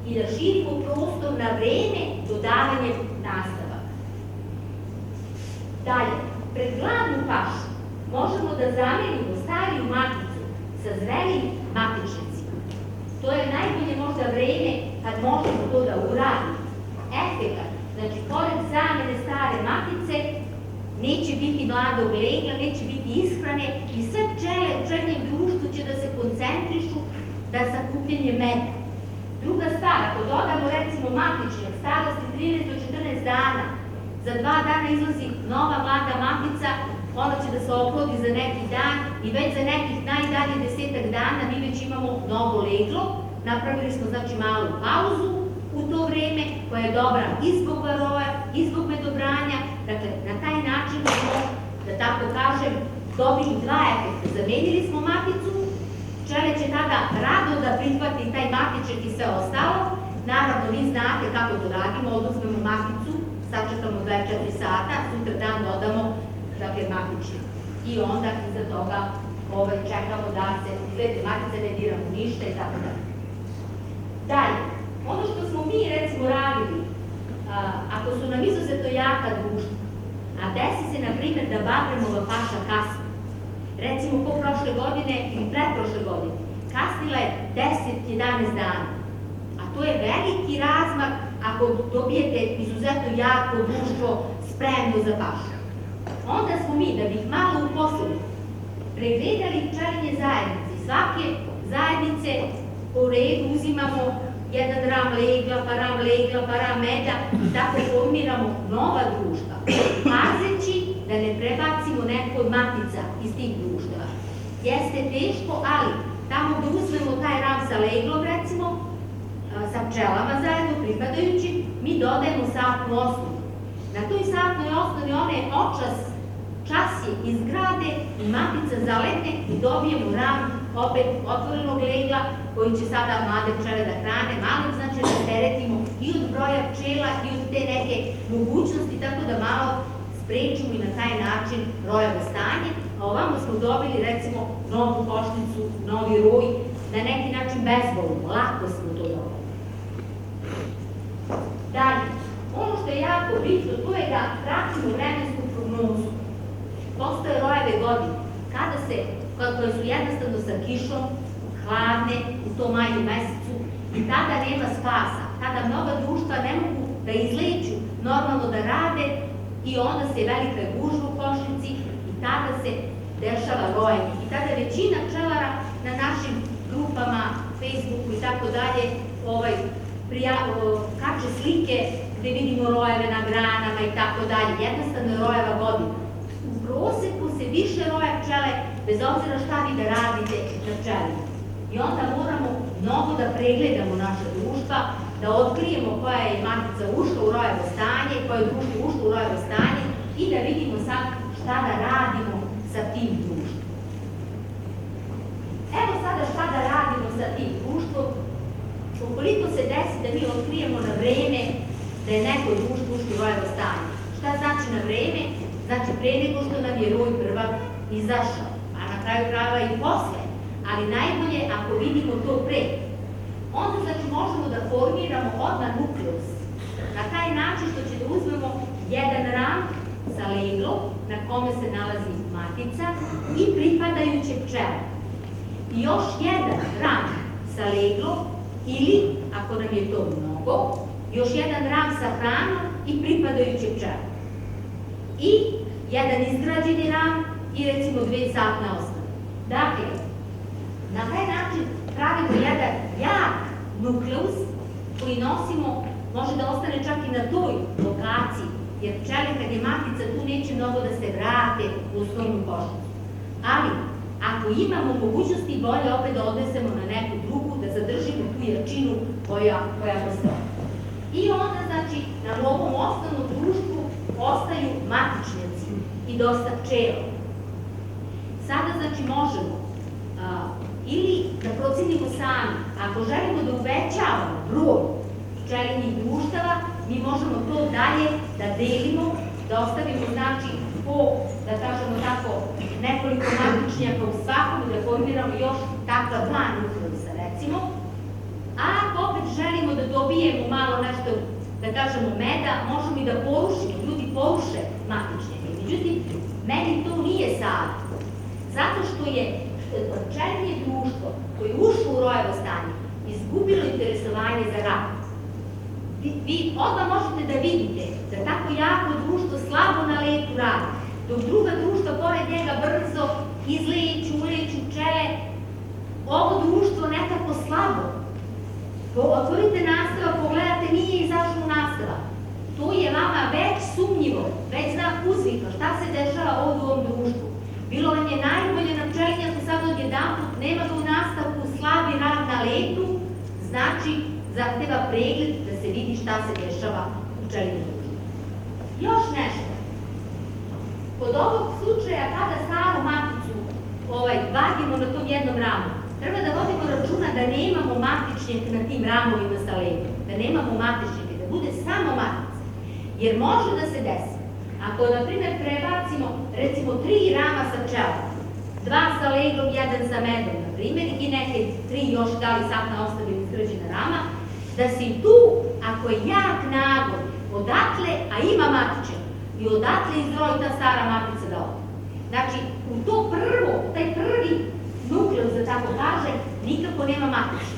i da širimo prostor na vreme dodavanjem nastavaka. Dalje, pred gladnu pašu možemo da zamenimo stariju maticu sa zrelim matičnicima. To je najbolje možda vreme kad možemo to da uradimo. Efekat, znači, pored zamene stare matice, neće biti mladog legla, neće biti ishrane i sve pčele u pčeljem društvu će da se koncentrišu da sakupljenje meda. Druga stvar, ako dodamo recimo matičnjak starosti 13 do 14 dana, za 2 dana izlazi nova mlada matica, ona će da se oplodi za neki dan i već za nekih najdalje 10 dana mi već imamo novo leglo. Napravili smo znači malu pauzu u to vreme koja je dobra i zbog varoja, i zbog medobranja. Dakle, na taj način smo, da tako kažem, dobili 2 efekta. Zamenili smo maticu, pčele će tada rado da prihvati taj matiček i sve ostalo. Naravno, vi znate kako to radimo, oduzmemo maticu, sačekamo 24 sata, sutra dan dodamo matičnik. I onda iza toga čekamo da se izvede matice, ne diramo ništa i tako dalje. Dalje, ono što smo mi recimo radili, ako su nam izuzetno jaka društva, a desi se na primjer da bagremova paša kasni, recimo ko prošle godine ili pretprošle godine, kasnila je 10-11 dana, a to je veliki razmak ako dobijete izuzetno jako društvo spremno za pašu. Onda smo mi, da bi ih malo uposlili, pregledali pčelinje zajednice. Svake zajednice po redu uzimamo 1 ram legla, pa ram meda i tako formiramo nova društva, pazeći da ne prebacimo neko od matica iz tih društva. Jeste teško, ali tamo gde uzmemo taj ram sa leglom, recimo, sa pčelama zajedno pripadajući, mi dodajemo satnu osnovu. Na toj satnoj osnovi one čas je izgrade i matica zaletne i dobijemo ram opet otvorenog legla koji će sada mlade pčele da hrane. Malo znači da teretimo i od broja pčela i od te neke mogućnosti, tako da malo sprečimo i na taj način rojevo stanje. A ovamo smo dobili recimo novu košnicu, novi roj, na neki način bezbolno, lako smo to dobili. Dalje, ono što je jako bitno, to je da pratimo vremensku prognozu. Postoje rojeve godine, koje su jednostavno sa kišom, hladne, u tom maju mesecu, i tada nema spasa. Tada mnoga društva ne mogu da izleću, normalno da rade, i onda se velika gužva u košnici i tada se dešava rojenje. I tada većina pčelara na našim grupama, Facebooku i tako dalje, kače slike gde vidimo rojeve na granama i tako dalje. Jednostavno je rojeva godina. U proseku se više roja pčele, bez obzira šta vi da radite na pčelima. I onda moramo mnogo da pregledamo naša društva, da otkrijemo koja je matica ušla u rojevo stanje, koja je društvo ušlo u rojevo stanje i da vidimo sad šta da radimo sa tim društvom. Evo sada šta da radimo sa tim društvom. Ukoliko se desi da mi otkrijemo na vreme da je neko društvo ušlo u rojevo stanje. Šta znači na vreme? Znači pre nego što nam je roj prvak izašao, a na kraju krajeva i posle. Ali najbolje ako vidimo to pre. Onda znači možemo da formiramo odmah nukleus. Na taj način što će da uzmemo jedan ram sa leglom na kome se nalazi matica i pripadajuće pčele. I još jedan ram sa leglom ili, ako nam je to mnogo, još jedan ram sa hranom i pripadajuće pčele. I jedan izgrađeni ram i recimo 2 satne osnove. Dakle, na taj način pravimo jedan jak nukleus koji nosimo, može da ostane čak i na toj lokaciji, jer pčele kad je matica tu neće mnogo da se vrate u osnovnu košnicu. Ali, ako imamo mogućnosti, bolje opet da odnesemo na neku drugu, da zadržimo tu jačinu koja postoji. I onda, znači, na ovom osnovnom društvu ostaju matičnjaci i dosta pčela. Sada, znači, možemo ili da procenimo sami, ako želimo da uvećavamo broj pčelinjih društava, mi možemo to dalje da delimo, da ostavimo, znači, po, da kažemo tako, nekoliko matičnjaka u svakom, da formiramo još takva 2 nukleusa, recimo. A ako opet želimo da dobijemo malo nešto, da kažemo, meda, možemo i da porušimo, ljudi poruše matičnjake. Međutim, meni to nije sad, zato što je pčelinje društvo koje je ušlo u rojevo stanje izgubilo interesovanje za rad. Vi odmah možete da vidite da tako jako društvo slabo na letu radi, dok druga društva pored njega brzo izleću, uleću pčele, ovo društvo nekako slabo. Otvorite nastava, pogledate, nije izašlo nastava. To je vama već sumnjivo, već znak uzvika šta se dešava ovdje u ovom društvu. Bilo vam je najbolje na pčelinjaku, sad odjedanput nema ga u nastavku, slabi rad na letu, znači zahteva pregled da se vidi šta se dešava u pčelinjem društvu. Još nešto. Kod ovog slučaja kada staru maticu vadimo na tom jednom ramu, treba da vodimo računa da nemamo matičnjake na tim ramovima sa letom, da nemamo matičnjake, da bude samo matica. Jer može da se desi. Ako, na primjer, prebacimo, recimo, 3 rama sa pčelom, 2 sa leglom, 1 sa medom, na primjer, i neke 3 još da li satna ostavim izgrađena rama, da si tu, ako je jak nagon, odatle, a ima matiče, i odatle izroji ta stara matica da ode. Znači, u to prvo, taj prvi nukleus, da tako kaže, nikako nema matiče.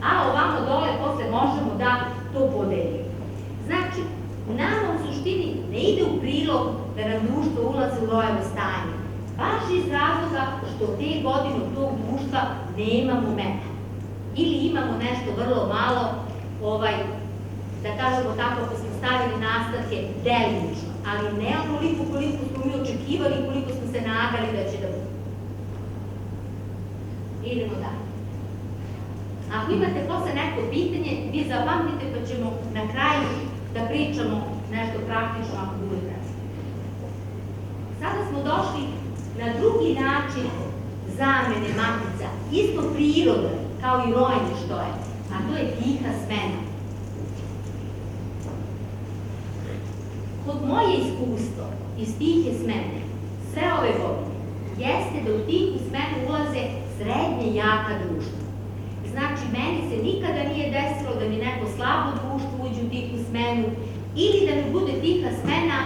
A ovamo dole posle možemo da to podelimo. Znači, nama u suštini ne ide u prilog da nam društvo ulaze u rojevo stanje. Baš iz razloga što te godine od tog društva nemamo meta. Ili imamo nešto vrlo malo, da kažemo tako, ako smo stavili nastavke delimično, ali ne onoliko koliko smo mi očekivali i koliko smo se nadali da će da bude. Idemo dalje. Ako imate posle neko pitanje, vi zapamtite pa ćemo na kraju da pričamo nešto praktično ako bude vremena. Sada smo došli na drugi način zamene matica, isto priroda kao i rojenje što je, a to je tiha smena. Kod moje iskustvo iz tihe smene sve ove godine jeste da u tihu smenu ulaze srednje jaka društva. Znači, meni se nikada nije desilo da mi neko slabo društvo uđe u tihu smenu ili da mi bude tiha smena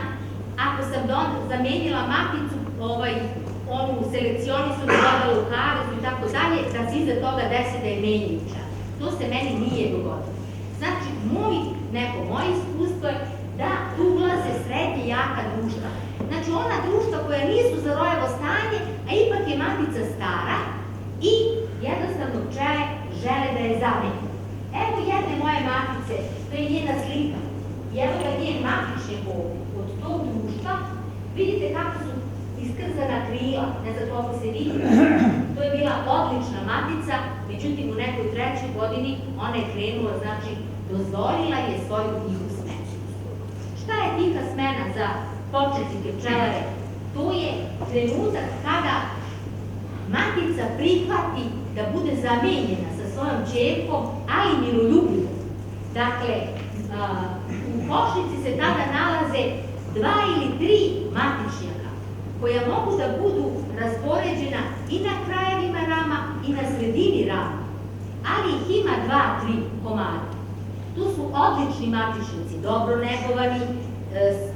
ako sam zamenila maticu, onu selekcionisanu dodala u karezu i tako dalje, da se iza toga desi da je menjuća. To se meni nije dogodilo. Znači, moje iskustvo je da tu ulaze srednje jaka društva. Znači, ona društva koja nisu za rojevo stanje, a ipak je matica stara i jednostavno pčele žele da je zameni. Evo jedne moje matice, to je njena slika. I evo ga njen matični ovdje od tog društva. Vidite kako su iskrzana krila, ne znam koliko se vidi, to je bila odlična matica, međutim u nekoj trećoj godini ona je krenula, znači dozvolila je svoju tihu smenu. Šta je tiha smena za početnike pčelare? To je trenutak kada matica prihvati da bude zamenjena sa svojom ćerkom, ali miroljubivo. Dakle, u košnici se tada nalaze 2 ili 3 matičnjaka koja mogu da budu raspoređena i na krajevima rama i na sredini rama, ali ih ima 2-3 komada. Tu su odlični matičnici, dobro negovani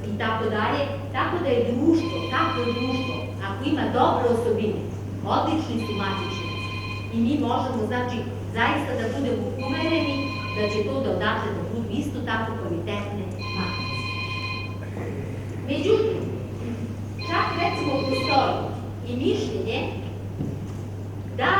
i tako dalje, tako da je društvo, takvo društvo, ako ima dobre osobine, odlični su matičnici i mi možemo, znači, zaista da budemo umereni da će to da odatle da budu isto tako kvalitetne matice. Međutim, čak recimo postoji i mišljenje da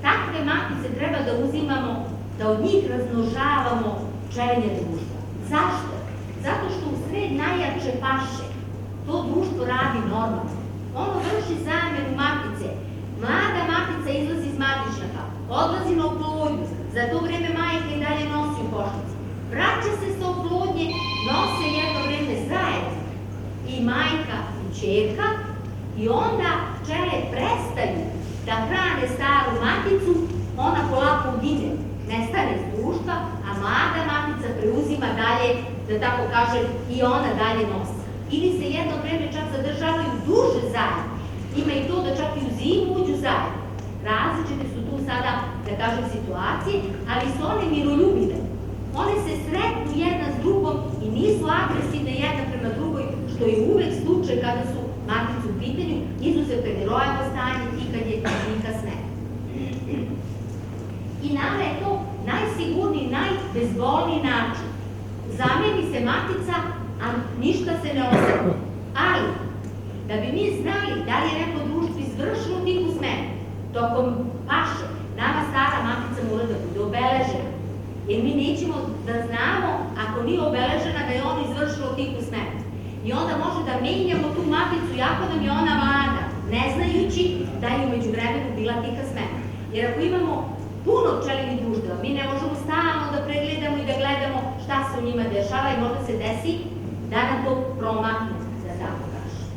takve matice treba da uzimamo, da od njih razmnožavamo pčelinje društva. Zašto? Zato što u sred najjače paše to društvo radi normalno. Ono vrši zamenu matice. Mlada matica izlazi iz matičnjaka, odlazi na oplodnju, za to vreme majka i dalje nosi u košnici. Vraća se sa oplodnje, nose jedno vreme zajedno i majka i ćerka i onda pčele prestaju da hrane staru maticu, ona polako ugine, nestane iz društva, a mlada matica preuzima dalje, da tako kažem, i ona dalje nosi. Ili se jedno vreme čak zadržavaju duže zajedno. Ima i to da čak i u zimu uđu zajedno. Različite su tu sada, da kažem, situacije, ali su one miroljubive. One se sretnu jedna s drugom i nisu agresivne jedna prema drugoj, što je uvek slučaj kada su matice u pitanju, izuzev kad je rojevo stanje i kad je tiha smena. I nama je to najsigurniji, najbezbolniji način. Zameni se matica, a ništa se ne oseti. Ali, da bi mi znali da li je neko društvo izvršilo tihu smenu, tokom paše, nama stara matica mora da bude obeležena. Jer mi nećemo da znamo, ako nije obeležena, da je ona izvršila tihu smenu. I onda može da menjamo tu maticu, jako nam je ona mlada, ne znajući da je umeđu vremenu bila tiha smena. Jer ako imamo puno pčelinjih društava, mi ne možemo stalno da pregledamo i da gledamo šta se u njima dešava i možda se desi da nam to promakne, da tako kažem.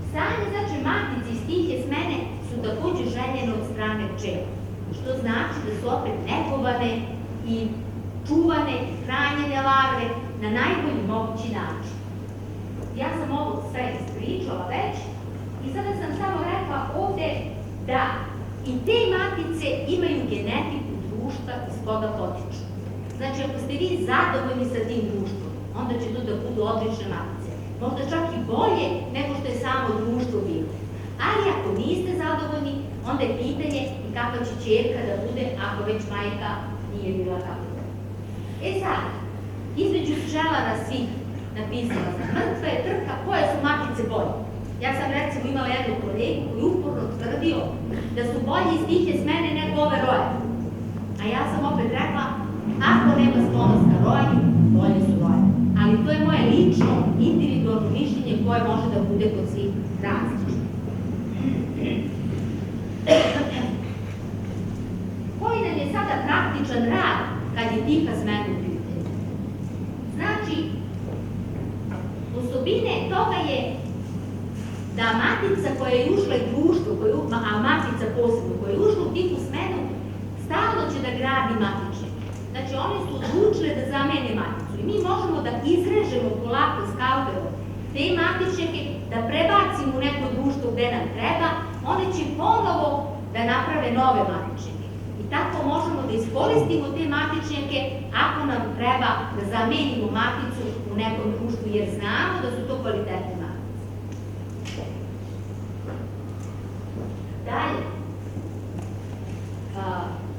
Stanje, znači, matice iz tihe smene su takođe željene od strane pčela, što znači da su opet negovane i čuvane, hranjene larve na najbolji mogući način. Ja sam ovo sve ispričala već i sada sam samo rekla ovde da i te matice imaju genetiku društva iz koga potiču. Znači, ako ste vi zadovoljni sa tim društvom, onda će to da budu odlične matice. Možda čak i bolje nego što je samo društvo bilo. Ali ako niste zadovoljni, onda je pitanje i kakva će ćerka da bude ako već majka nije bila tako. E sad, između pčelara svih napisala sam, mrtva je trka, koje su matice bolje. Ja sam recimo imala jednu kolegu koji uporno tvrdio da su bolje iz tihe smene nego ove roje. A ja sam opet rekla, ako nema sklonosti roje, bolje su roje. Ali to je moje lično, individualno mišljenje koje može da bude kod svih različitih. Koji nam je sada praktičan rad kad je tiha smena u pitanju? Znači, osobine toga je da matica koja je ušla i društvo, a matica posebno koja je ušla u tihu smenu, stalno će da gradi matičnike. Znači, one su odlučile da zamene maticu i mi možemo da izrežemo polako skalperom te matičnike, da prebacimo u neko društvo gde nam treba, one će ponovo da naprave nove matičnike. I tako možemo da iskoristimo te matičnike ako nam treba da zamenimo maticu u nekom društvu, jer znamo da su to kvalitetne matice. Dalje,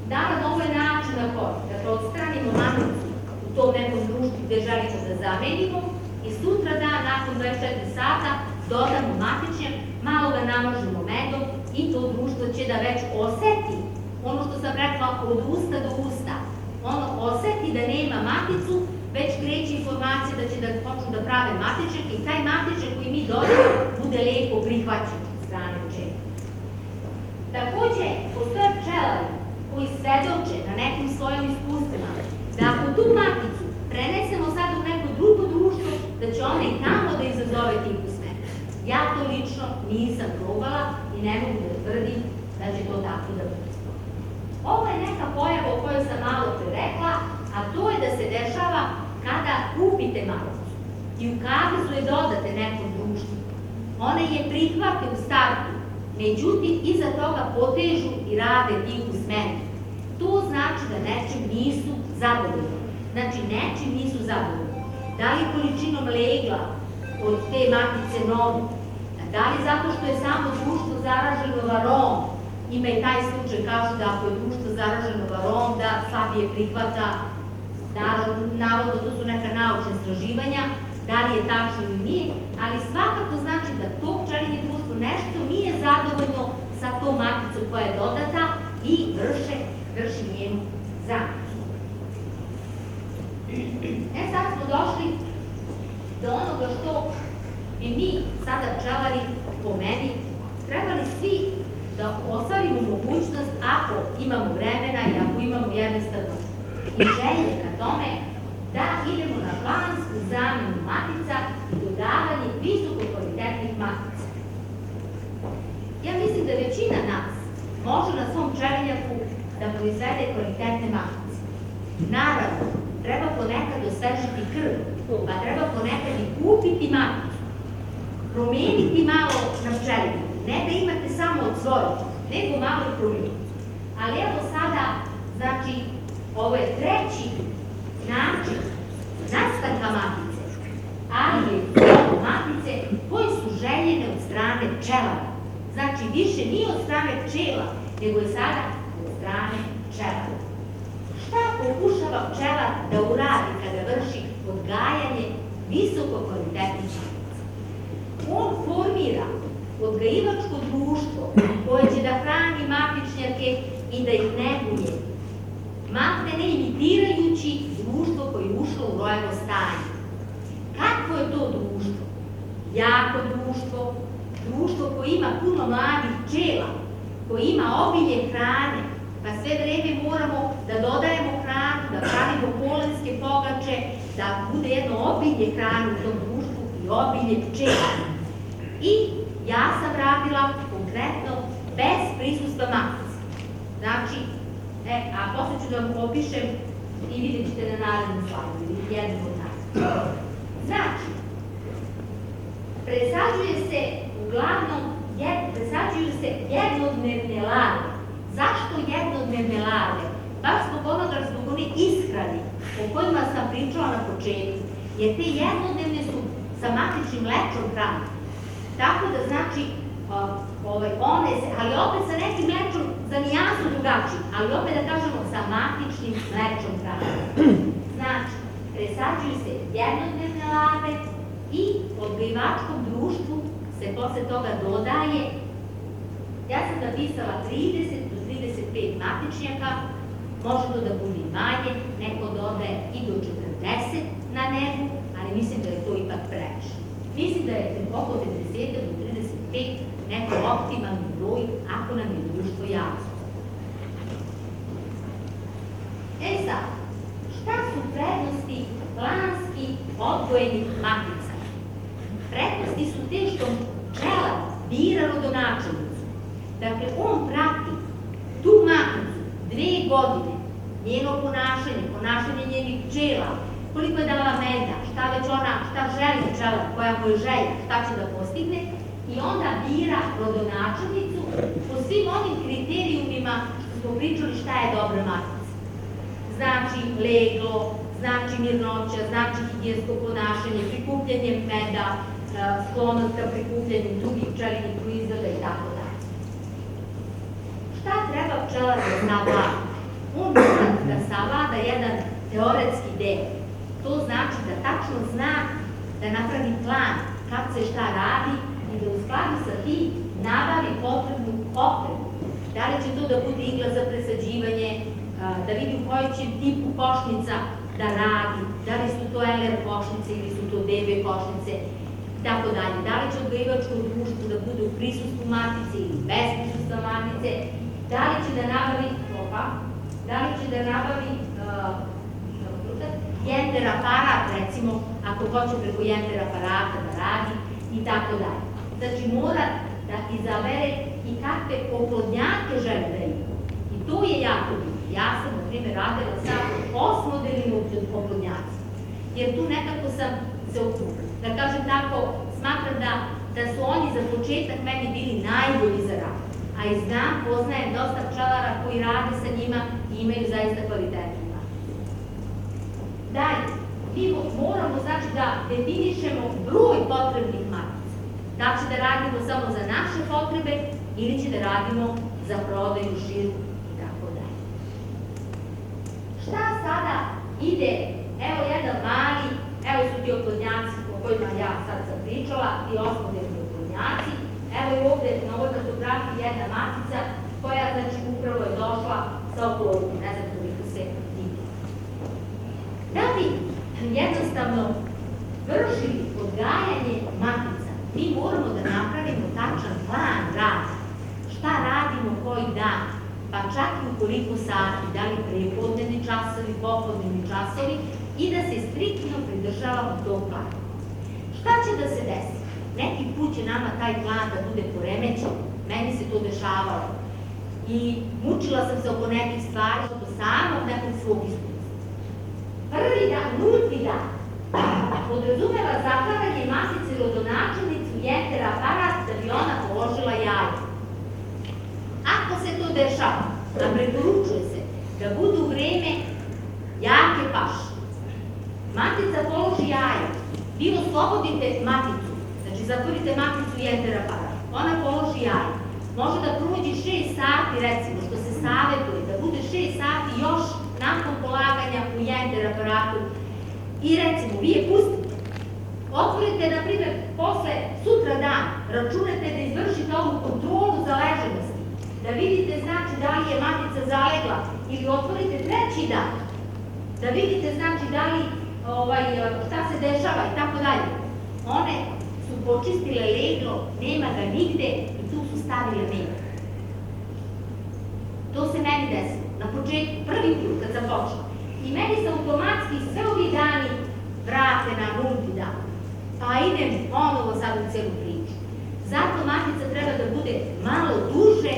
naravno ovo je način na koji, da odstranimo maticu u tom nekom društvu gde želimo da zamenimo i sutra dan, nakon 24 sata, dodamo matičnjak, malo ga namažemo medom i to društvo će da već oseti ono što sam rekla od usta do usta. Ono oseti da nema maticu, već kreće informacija da će da počnu da prave matičak i taj matičak koji mi dodamo bude lepo prihvaćen od strane pčela. Takođe, postoje pčelari koji svedoče na nekim svojim iskustvima da ako tu maticu prenesemo sad u neko drugo društvo, da će ona i tamo da izazove tipu smeta. Ja to lično nisam probala i ne mogu da tvrdim da će to tako da bude. Ovo je neka pojava o kojoj sam malo pre rekla, a to je da se dešava kada kupite maticu i u kavezu je dodate nekom društvu. One je prihvate u startu, međutim, iza toga potežu i rade tipu smeta. To znači da nečim nisu zadovoljni. Znači, nečim nisu zadovoljni. Da li količinom legla od te matice novu, da li zato što je samo društvo zaraženo varom, ima i taj slučaj, kažu da ako je društvo zaraženo varom, da slabije prihvata, navodno to su neka naučna istraživanja, da li je tačno ili nije, ali svakako znači da to pčelinje društvo nešto nije zadovoljno sa tom maticom koja je dodata i vrši njenu zamenu. Sad smo došli do onoga što bi mi, sada pčelari, po meni, trebali svi da ostvarimo mogućnost, ako imamo vremena i ako imamo jednostavno i želje na tome, da idemo na plansku zamenu matica i dodavanje visoko kvalitetnih matica. Ja mislim da većina nas može na svom pčelinjaku da proizvede kvalitetne matice. Naravno, treba ponekad osvežiti krv, pa treba ponekad i kupiti maticu. Promeniti malo na pčelinjaku, ne da imate samo od svojega, nego malo i promeniti. Ali evo sada, znači, ovo je treći način nastanka matice, ali je matice koje su željene od strane pčelara. Znači, više nije od strane pčela, nego je sada od strane pčelara. Šta pokušava pčelar da uradi kada vrši odgajanje visoko kvalitetnih matica? On formira odgajivačko društvo koje će da hrani matičnjake i da ih neguje, maltene imitirajući društvo koje je ušlo u rojevo stanje. Kakvo je to društvo? Jako društvo, društvo koje ima puno mladih pčela, koje ima obilje hrane, pa sve vreme moramo da dodajemo hranu, da pravimo polenske pogače, da bude jedno obilje hrane u tom društvu i obilje pčela. I ja sam radila konkretno bez prisustva matice. Znači, a posle ću da vam opišem i vidjet ćete na narednom slajdu, ili jednom od nas. Znači, presađuju se jednodnevne larve. Zašto jednodnevne larve? Baš zbog onoga, zbog one ishrane o kojima sam pričala na početku. Jer te jednodnevne su sa matičnim mlečom hrane. Tako da znači, ali opet sa nekim mlečom za nijansu drugačiji, ali opet da kažemo sa matičnim mlečom hrane. Znači, presađuju se jednodnevne larve i odgajivačkom društvu se posle toga dodaje, ja sam napisala 30 do 35 matičnjaka, može to da bude manje, neko dodaje i do 40 na negu, ali mislim da je to ipak previše. Mislim da je oko 30 do 35 neko optimalni broj ako nam je društvo jasno. Sad, šta su prednosti planski odgojenih matica? Prednosti su te što pčelar bira rodonačelnicu. Dakle, on prati tu maticu 2 godine, njeno ponašanje njenih pčela, koliko je dala meda, šta želi pčelar, koja mu je želja, šta će da postigne, i onda bira rodonačelnicu po svim onim kriterijumima što smo pričali šta je dobra matica. Znači leglo, znači mirnoća, znači higijensko ponašanje, prikupljanje meda, sklonost ka prikupljanju drugih pčelinjih proizvoda i tako dalje. Šta treba pčelar da savlada? On mora da savlada jedan teoretski deo. To znači da tačno zna da napravi plan kako se šta radi i da u skladu sa tim nabavi potrebnu opremu. Da li će to da bude igla za presađivanje, da vidi u kojoj će tipu košnica da radi, da li su to LR košnice ili su to DB košnice, tako dalje. Da li će odgajivačko društvo da bude u prisustvu matice ili bez prisustva matice, da li će da nabavi jenter aparat, recimo, ako hoće preko jenter aparata da radi i tako dalje. Znači, mora da izabere i kakve oplodnjake želi da ima. I to je jako bitno. Ja sam, na primjer, radila sa osmodelnim oplodnjacima, jer tu nekako sam se okupila. Da kažem tako, smatram da su oni za početak meni bili najbolji za rad. A i znam, poznajem dosta pčelara koji rade sa njima i imaju zaista kvalitetnu rad. Dalje, mi moramo znači da definišemo broj potrebnih matica. Da će da radimo samo za naše potrebe ili će da radimo za prodaju širu i tako dalje. Šta sada ide, evo jedan mali, evo su ti oplodnjaci o kojima ja sad sam pričala, ti osmodelni oplodnjaci, evo i ovde na ovoj fotografiji jedna matica koja znači upravo je došla sa oplodnjom, ne znam koliko se vidi. Da bi jednostavno vršili odgajanje matica, mi moramo da napravimo tačan plan rada. Šta radimo koji dan, pa čak i u koliko sati, da li prepodnevni časovi, popodnevni časovi i da se striktno pridržavamo tog plana. Šta će da se desi? Neki put će nama taj plan da bude poremećen, meni se to dešavalo i mučila sam se oko nekih stvari oko samog nekog svog iskustva. Prvi dan, nulti dan, podrazumeva zatvaranje matice rodonačelnicu u jenter aparat da bi ona položila jaje. Ako se to dešava, da preporučuje se da budu u vreme jake paše. Matica položi jaje, vi oslobodite maticu, znači zatvorite maticu u jenter aparat, ona položi jaje. Može da prođe 6 sati, recimo, što se savjetuje, da bude 6 sati još nakon polaganja u jenter aparatu i recimo, vi je pustite. Otvorite, na primjer, posle sutra dan, računate da izvršite ovu kontrolu zaleženosti, da vidite znači da li je matica zalegla ili otvorite treći dan, da vidite znači da li šta se dešava i tako dalje. One su počistile leglo, nema ga nigde i tu su stavile med. To se meni desilo. Na početku, prvi put kad sam počela. I meni se automatski sve ovi dani vrate na nulti dan. Pa idem ponovo sad u celu priču. Zato matica treba da bude malo duže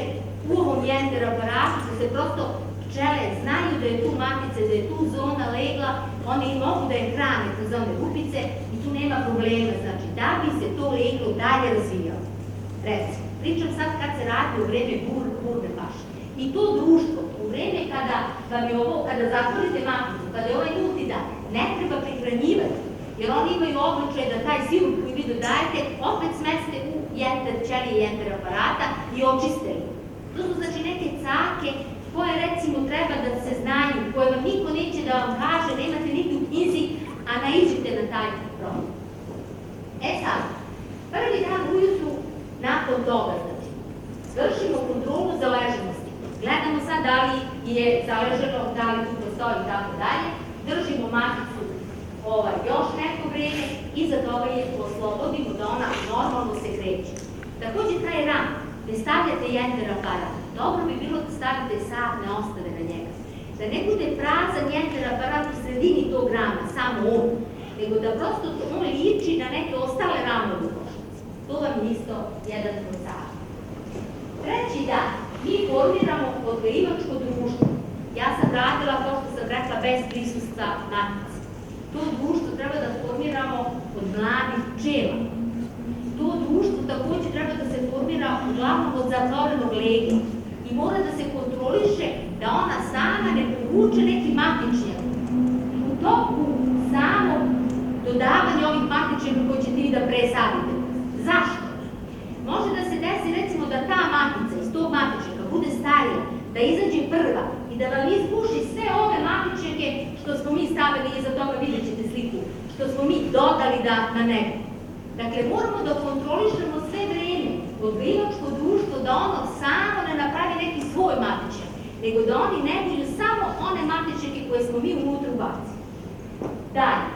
u ovom jenter aparatu, da se prosto pčele znaju da je tu matica, da je tu zona legla, one i mogu da je hrane kroz one rupice i tu nema problema, znači da bi se to leglo dalje razvijalo. Recimo, pričam sad kad se radi u vreme burne paše. I to društvo, u vreme kada vam je ovo, kada zatvorite maticu, kada je ovaj nulti dan, ne treba prihranjivati, jer oni imaju običaj da taj sirup koji vi dodajete opet smeste u jenter, ćelije jenter aparata i očiste li. To su znači neke cake koje recimo treba da se znaju, koje vam niko neće da vam kaže, nemate niti u knjizi, a naiđite na taj problem. E sad, prvi dan ujutru nakon toga, znači, vršimo kontrolu zaleženosti. Gledamo sad da li je zaleženo, da li tu postoji i tako dalje, držimo maticu još neko vreme i za toga je oslobodimo da ona normalno se kreće. Takođe taj ram, ne stavljate jenter aparat, dobro bi bilo da stavite sadne ostave na njega. Da ne bude prazan jenter aparat u sredini tog rama, samo on, nego da prosto on liči na neke ostale ramove košnice. To vam je isto jedan proces. Treći dan, mi formiramo odgajivačko društvo. Ja sam radila, kao što sam rekla, bez prisustva matice. To društvo treba da formiramo od mladih pčela. To društvo takođe treba da se formira uglavnom od zatvorenog legla i mora da se kontroliše da ona sama ne povuče neki matičnjak. U toku samog dodavanja ovih matičnjaka koji ćete vi da presadite. Zašto? Može da se desi recimo da ta matica iz tog matičnjaka bude starija, da izađe prva i da vam ispuši sve ove matičnjake što smo mi stavili iza toga, vidjet ćete sliku, što smo mi dodali na nego. Dakle, moramo da kontrolišemo sve vreme odgajivačko društvo da ono samo ne napravi neki svoj matičnjak, nego da oni neguju samo one matičnjake koje smo mi unutra ubacili. Dalje,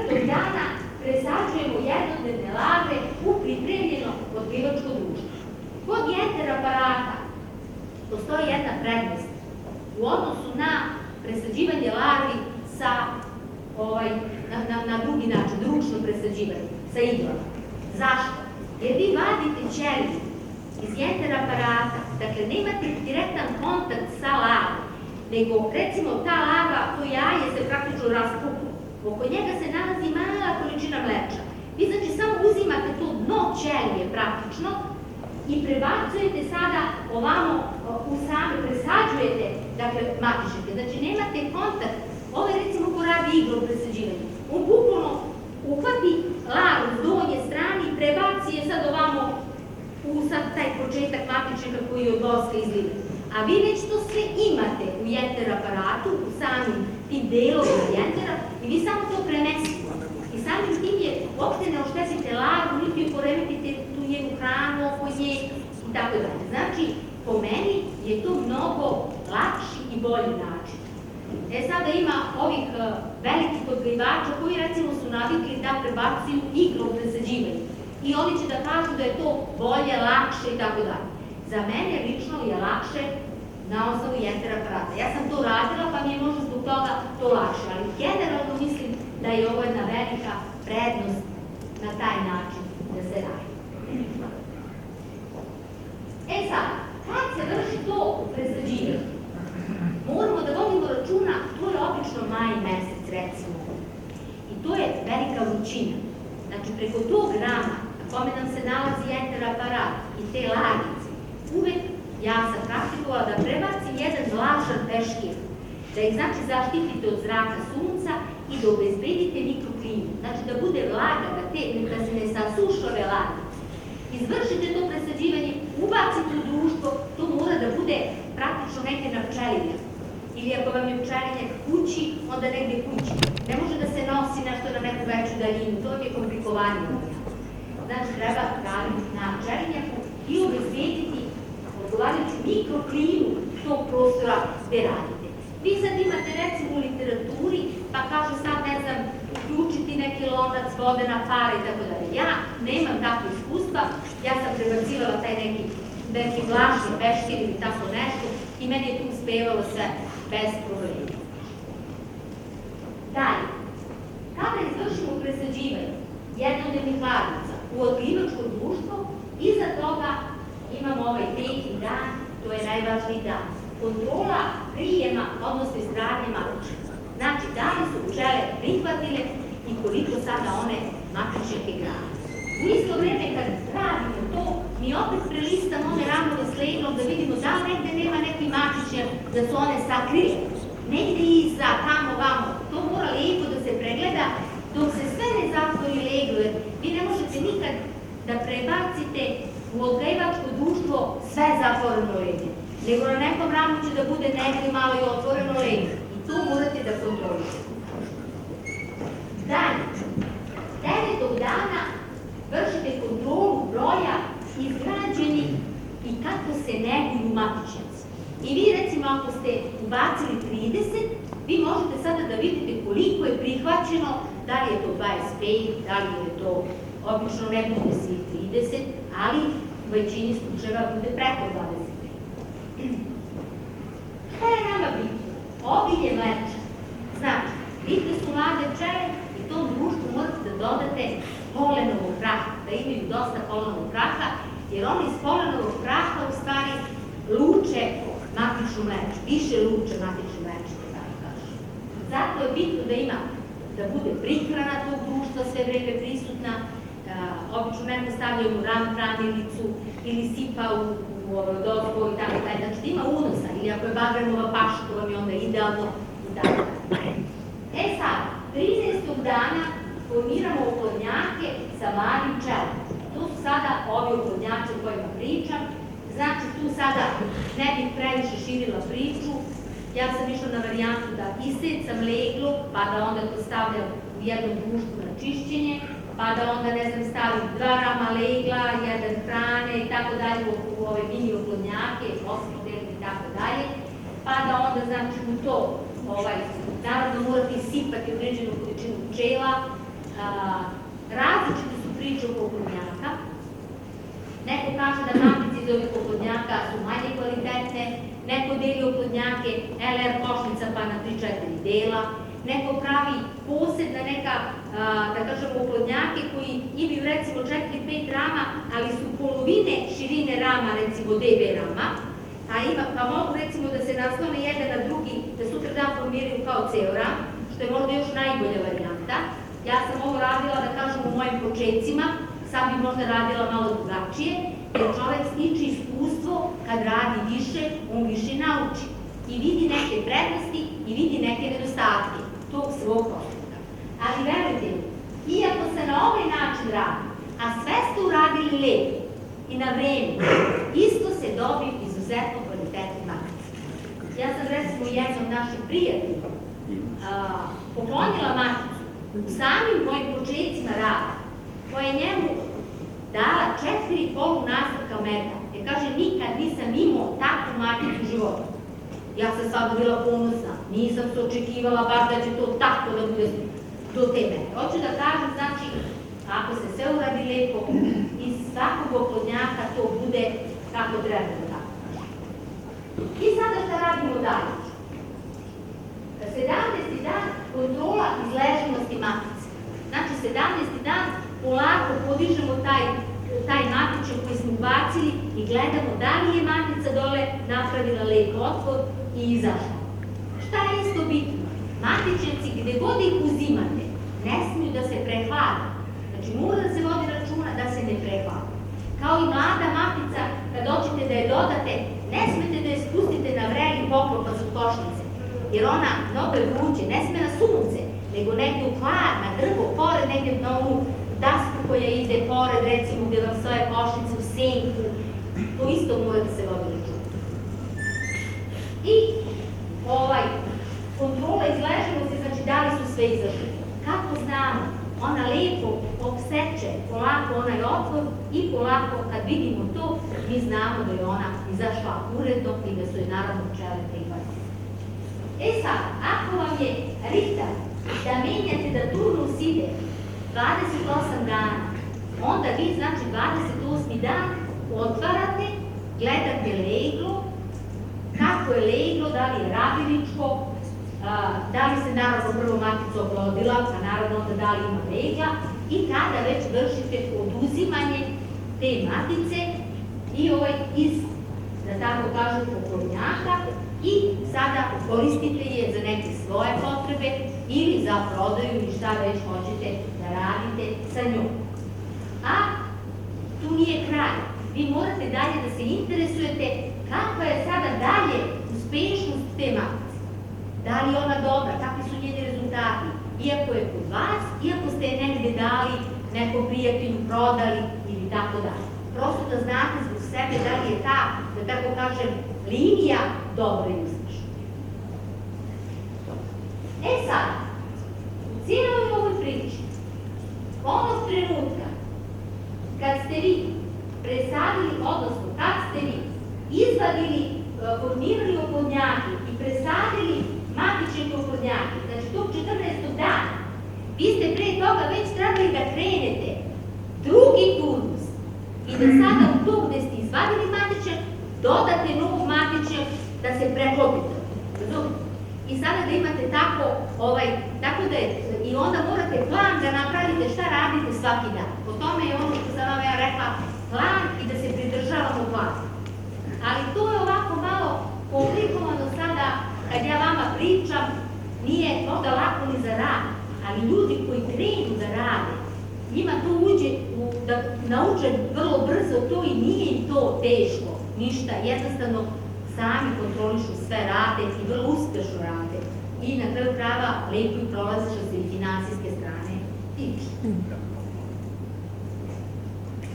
4. dana presađujemo jednodnevne larve u pripremljeno odgajivačko društvo. Kod jenter aparata postoji jedna prednost u odnosu na presađivanje larvi na drugi način, ručno presađivanje, sa iglama. Zašto? Jer vi vadite ćeliju iz jenter aparata, dakle nemate direktan kontakt sa larvom, nego recimo ta larva, to jaje se praktično raspuklo, oko njega se nalazi mala količina mleča. Vi znači samo uzimate to dno ćelije praktično i prebacujete sada ovamo u same, presađujete, dakle matičnike, znači nemate kontakt. Ovo je recimo ko radi iglo u presađivanju. On bukvalno uhvati larvu s donje strane i prebaci je sad ovamo u sad taj početak matičnika koji je od voska izliva. A vi već to sve imate u jenter aparatu, u samim tim delovima jentera i vi samo to premestite. I samim tim je uopšte ne oštetite larvu, niti je poremetite tu njenu hranu oko nje i tako dalje. Znači, po meni je to mnogo lakši i bolji način. Sada ima ovih velikih odgajivača koji recimo su navikli da prebacuju iglu u presađivanju. I oni će da kažu da je to bolje, lakše i tako dalje. Za mene lično je lakše na osnovu jenter aparata. Ja sam to radila pa mi je možda zbog toga to lakše, ali generalno mislim da je ovo jedna velika prednost na taj način da se radi. Sad, kad se vrši to presađivanje? Moramo da vodimo računa, to je obično maj mesec recimo. I to je velika vrućina. Znači, preko tog rama na kome nam se nalazi jenter aparat i te lagice, uvek ja sam praktikovala da prebacim jedan vlažan peškir, da ih znači zaštitite od zraka sunca i da obezbedite mikroklimu. Znači da bude vlaga, da se ne sasuše ove lagice. Izvršite to presađivanje, ubacite u društvo, to mora da bude praktično negde na pčelinje. Ili ako vam je pčelinjak kući, onda negde kući. Ne može da se nosi nešto na neku veću daljinu, to je komplikovanje. Znači treba raditi na pčelinjaku i obezbediti odgovarajuću mikroklimu tog prostora gde radite. Vi sad imate recimo u literaturi, pa kažu sad ne znam, uključiti neki lonac, vodena para i tako dalje. Ja nemam takvo iskustva, ja sam prebacivala taj neki vlažni peškir ili tako nešto i meni je tu uspevalo sve bez problema. Dalje, kada izvršimo presađivanje jednodnevnih lavica u odgajivačko društvo, iza toga imamo ovaj 5. dan, to je najvažniji dan. Kontrola prijema, odnosno izgradnje matičnika. Znači, da li su pčele prihvatile i koliko sada one matičnike grade. U isto vreme kad radimo to, mi opet prelistamo one ramove s leglom da vidimo da li negde nema neki matičnjak da su one sakrije. Negde iza, tamo, vamo. To mora lepo da se pregleda dok se sve ne zatvori leglo, jer vi ne možete nikad da prebacite u odgajivačko društvo sve zatvoreno leglo. Nego na nekom ramu će da bude negde malo i otvoreno leglo. I to morate da kontrolišete. Dalje, 9. dana vršite kontrolu broja izgrađenih i kako se neguju matičnjaci. I vi recimo ako ste ubacili 30, vi možete sada da vidite koliko je prihvaćeno, da li je to 25, da li je to obično ne bude svi 30, ali u većini slučajeva bude preko 25. Šta je nama bitno? Obilje mleča. Znači, bitne su mlade pčele i tom društvu morate da dodate polenovog praha, da imaju dosta polenovog praha, jer oni iz polenovog praha u stvari luče matičnu mleču, više luče matičnu mleču, tako kažu. Zato je bitno da ima, da bude prihrana tog društva sve vreme prisutna, obično neko stavljaju u ram hranilicu ili sipa u dozgo i tako dalje, znači da ima unosa, ili ako je bagranova paša, to vam je onda idealno i tako dalje. Sad, 13. dana formiramo oplodnjake sa mladim pčelama. Tu su sada ovi oplodnjači o kojima pričam. Znači, tu sada ne bih previše širila priču. Ja sam išla na varijantu da isecam leglo, pa da onda to stavljam u jednom društvu na čišćenje, pa da onda, ne znam, stavim 2 rama legla, 1 hrane i tako dalje u ove mini oplodnjake, 8 i tako dalje, pa da onda, znači, u to naravno morate isipati određenu količinu pčela, različite su priče oko oplodnjaka. Neko kaže da matice iz ovih oplodnjaka su manje kvalitetne, neko deli oplodnjake LR košnica pa na 3-4 dela, neko pravi posebna neka, da kažemo, oplodnjake koji imaju recimo 4-5 rama, ali su polovine širine rama, recimo DB rama, pa mogu recimo da se naslone jedan na drugi, da sutra dan formiraju kao ceo ram, što je možda još najbolja varijanta. Ja sam ovo radila, da kažem, u mojim početcima, sad bi možda radila malo drugačije, jer čovek stiče iskustvo, kad radi više, on više nauči. I vidi neke prednosti i vidi neke nedostatke tog svog postupka. Ali verujte mi, iako se na ovaj način radi, a sve ste uradili lepo i na vreme, isto se dobiju izuzetno kvalitetni matice. Ja sam recimo jednom našim prijateljima poklonila maticu u samim mojim početcima rada, koja je njemu dala 4 polunastavka meda. Jer kaže, nikad nisam imao takvu maticu u životu. Ja sam sad bila ponosna, nisam se očekivala baš da će to tako da bude do te mere. Hoću da kažem, znači, ako se sve uradi lepo, iz svakog oplodnjaka to bude kako treba da tako. I sada šta radimo dalje? 17. dan kontrola izleženosti matice. Znači, 17. dan polako podižemo taj matičan koji smo ubacili i gledamo da li je matica dole napravila lep otvor i izašla. Šta je isto bitno? Matičnici, gde god ih uzimate, ne smiju da se prehlade. Znači, mora da se vodi računa da se ne prehlade. Kao i mlada matica, kad hoćete da je dodate, ne smete da je spustite na vreli poklopac od košnice, jer ona mnogo je vruće, ne sme na sunce, nego negde u hladno, na drvo, pored negde na onu dasku koja ide pored, recimo, gde vam stoje košnice u senku, to isto mora da se vodi računa. I kontrola izleženosti, znači da li su sve izašli. Kako znamo? Ona lepo opseče polako onaj otvor i polako kad vidimo to, mi znamo da je ona izašla uredno i da su je naravno pčele prihvatili. E sad, ako vam je ritam da menjate da turnus ide 28 dana, onda vi, znači, 28. dan otvarate, gledate leglo, kako je leglo, da li je rabiličko, da li se naravno prvo matica oplodila, a naravno onda da li ima legla, i tada već vršite oduzimanje te matice i iz, da tako kažem, oplodnjaka i sada koristite je za neke svoje potrebe ili za prodaju ili šta već hoćete da radite sa njom. A tu nije kraj. Vi morate dalje da se interesujete kakva je sada dalje uspešnost te matice. Da li je ona dobra, kakvi su njeni rezultati, iako je kod vas, iako ste je negde dali nekom prijatelju, prodali ili tako dalje. Prosto da znate zbog sebe da li je ta, da tako kažem, linija dobra i uspešna. E sad, u cijeloj ovoj priči, onog trenutka kad ste vi presadili, odnosno kad ste vi izvadili, formirali oplodnjake i presadili matične oplodnjake, znači tog 14. dana, vi ste pre toga već trebali da krenete drugi turnus i da sada u to gde ste izvadili matične, dodate novog matičnog da se preklopite. I sada da imate tako da je, i onda morate plan da napravite šta radite svaki dan. Po tome je ono što sam vam ja rekla, plan i da se pridržavamo plana. Ali to je ovako malo komplikovano sada, kad ja vama pričam, nije možda lako ni za rad, ali ljudi koji krenu da rade, njima to uđe, da nauče vrlo brzo to i nije im to teško, ništa, jednostavno sami kontrolišu sve, rade i vrlo uspešno rade. I na kraju krajeva lepo i prolaze što se i finansijske strane tiče.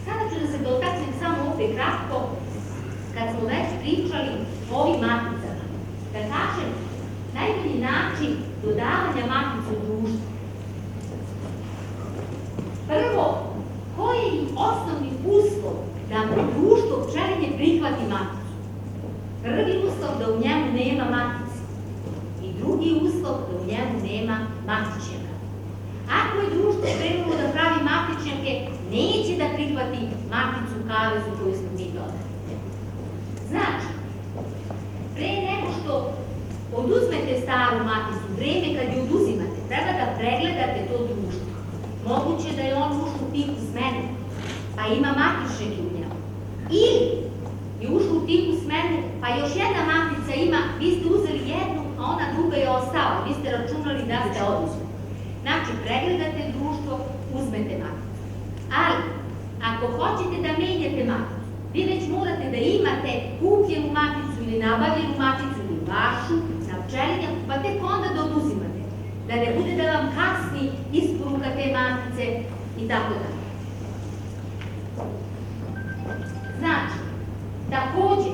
Sada ću da se dotaknem samo ovde kratko, kad smo već pričali o ovim maticama. Da kažem, najbolji način dodavanja matica u društvu. Prvo, koji je osnovni uslov da društvo pčelinje prihvati maticu? Prvi uslov da u njemu nema matice. I drugi uslov da u njemu nema matičnjaka. Ako je društvo krenulo da pravi matičnjake, neće da prihvati maticu kavezu koju smo mi dodali. Znači, pre nego što oduzmete staru maticu, vreme kad je oduzimate, treba da pregledate to društvo. Moguće da je on ušao u tihu smenu, pa ima matičnjake u njemu. Ili je ušao u tihu smenu, pa još jedna matica ima, vi ste uzeli jednu, a ona druga je ostala, vi ste računali da ste oduzeli. Znači, pregledate društvo, uzmete maticu. Ali, ako hoćete da menjate maticu, vi već morate da imate kupljenu maticu ili nabavljenu maticu ili vašu, na pčelinjaku, pa tek onda da oduzimate. Da ne bude da vam kasni isporuka te matice i tako dalje. Znači, takođe,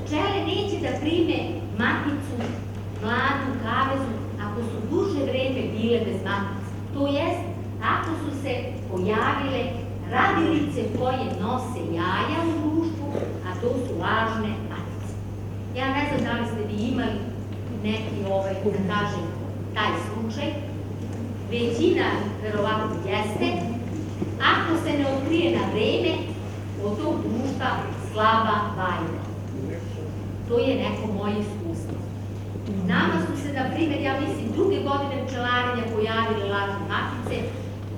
pčele neće da prime maticu, mladu, kavezu, ako su duže vreme bile bez matice. To jest, ako su se pojavile radilice koje nose jaja u društvu, a to su lažne matice. Ja ne znam da li ste vi imali neki, da kažem, taj slučaj. Većina verovatno jeste. Ako se ne otkrije na vreme, od tog društva slaba vajda. To je neko moje iskustvo. Nama su se, na primjer, ja mislim, druge godine pčelarenja pojavile lažne matice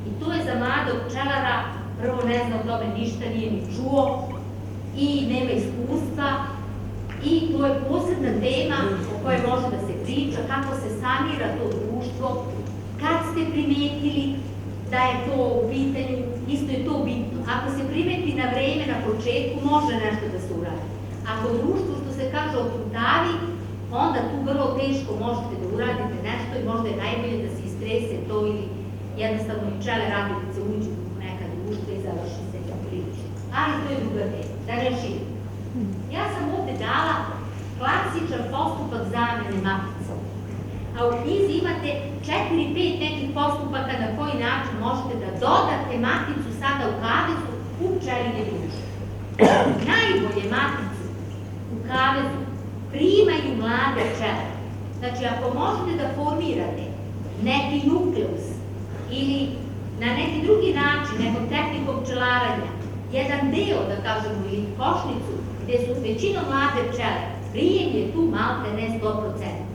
i to je za mladog pčelara, prvo ne zna o tome ništa, nije ni čuo i nema iskustva i to je posebna tema o kojoj može da se priča, kako se sanira to društvo, kad ste primetili da je to u pitanju, isto je to bitno. Ako se primeti na vreme, na početku, može nešto da se uradi. Ako društvo, što se kaže, otrutavi, onda tu vrlo teško možete da uradite nešto i možda je najbolje da se istrese to ili jednostavno pčele radilice uđu u neka društva i završi se prilično. Ali to je druga tema, da rešim. Ja sam ovde dala klasičan postupak zamene matice. A u knjizi imate 4-5 nekih postupaka na koji način možete da dodate maticu sada u kavezu u pčelinje društvo. Najbolje maticu u kavezu primaju mlade pčele. Znači, ako možete da formirate neki nukleus ili na neki drugi način, nekom tehnikom pčelaranja, jedan deo, da kažemo, ili košnicu, gde su većinom mlade pčele, prijem je tu malte ne 100%.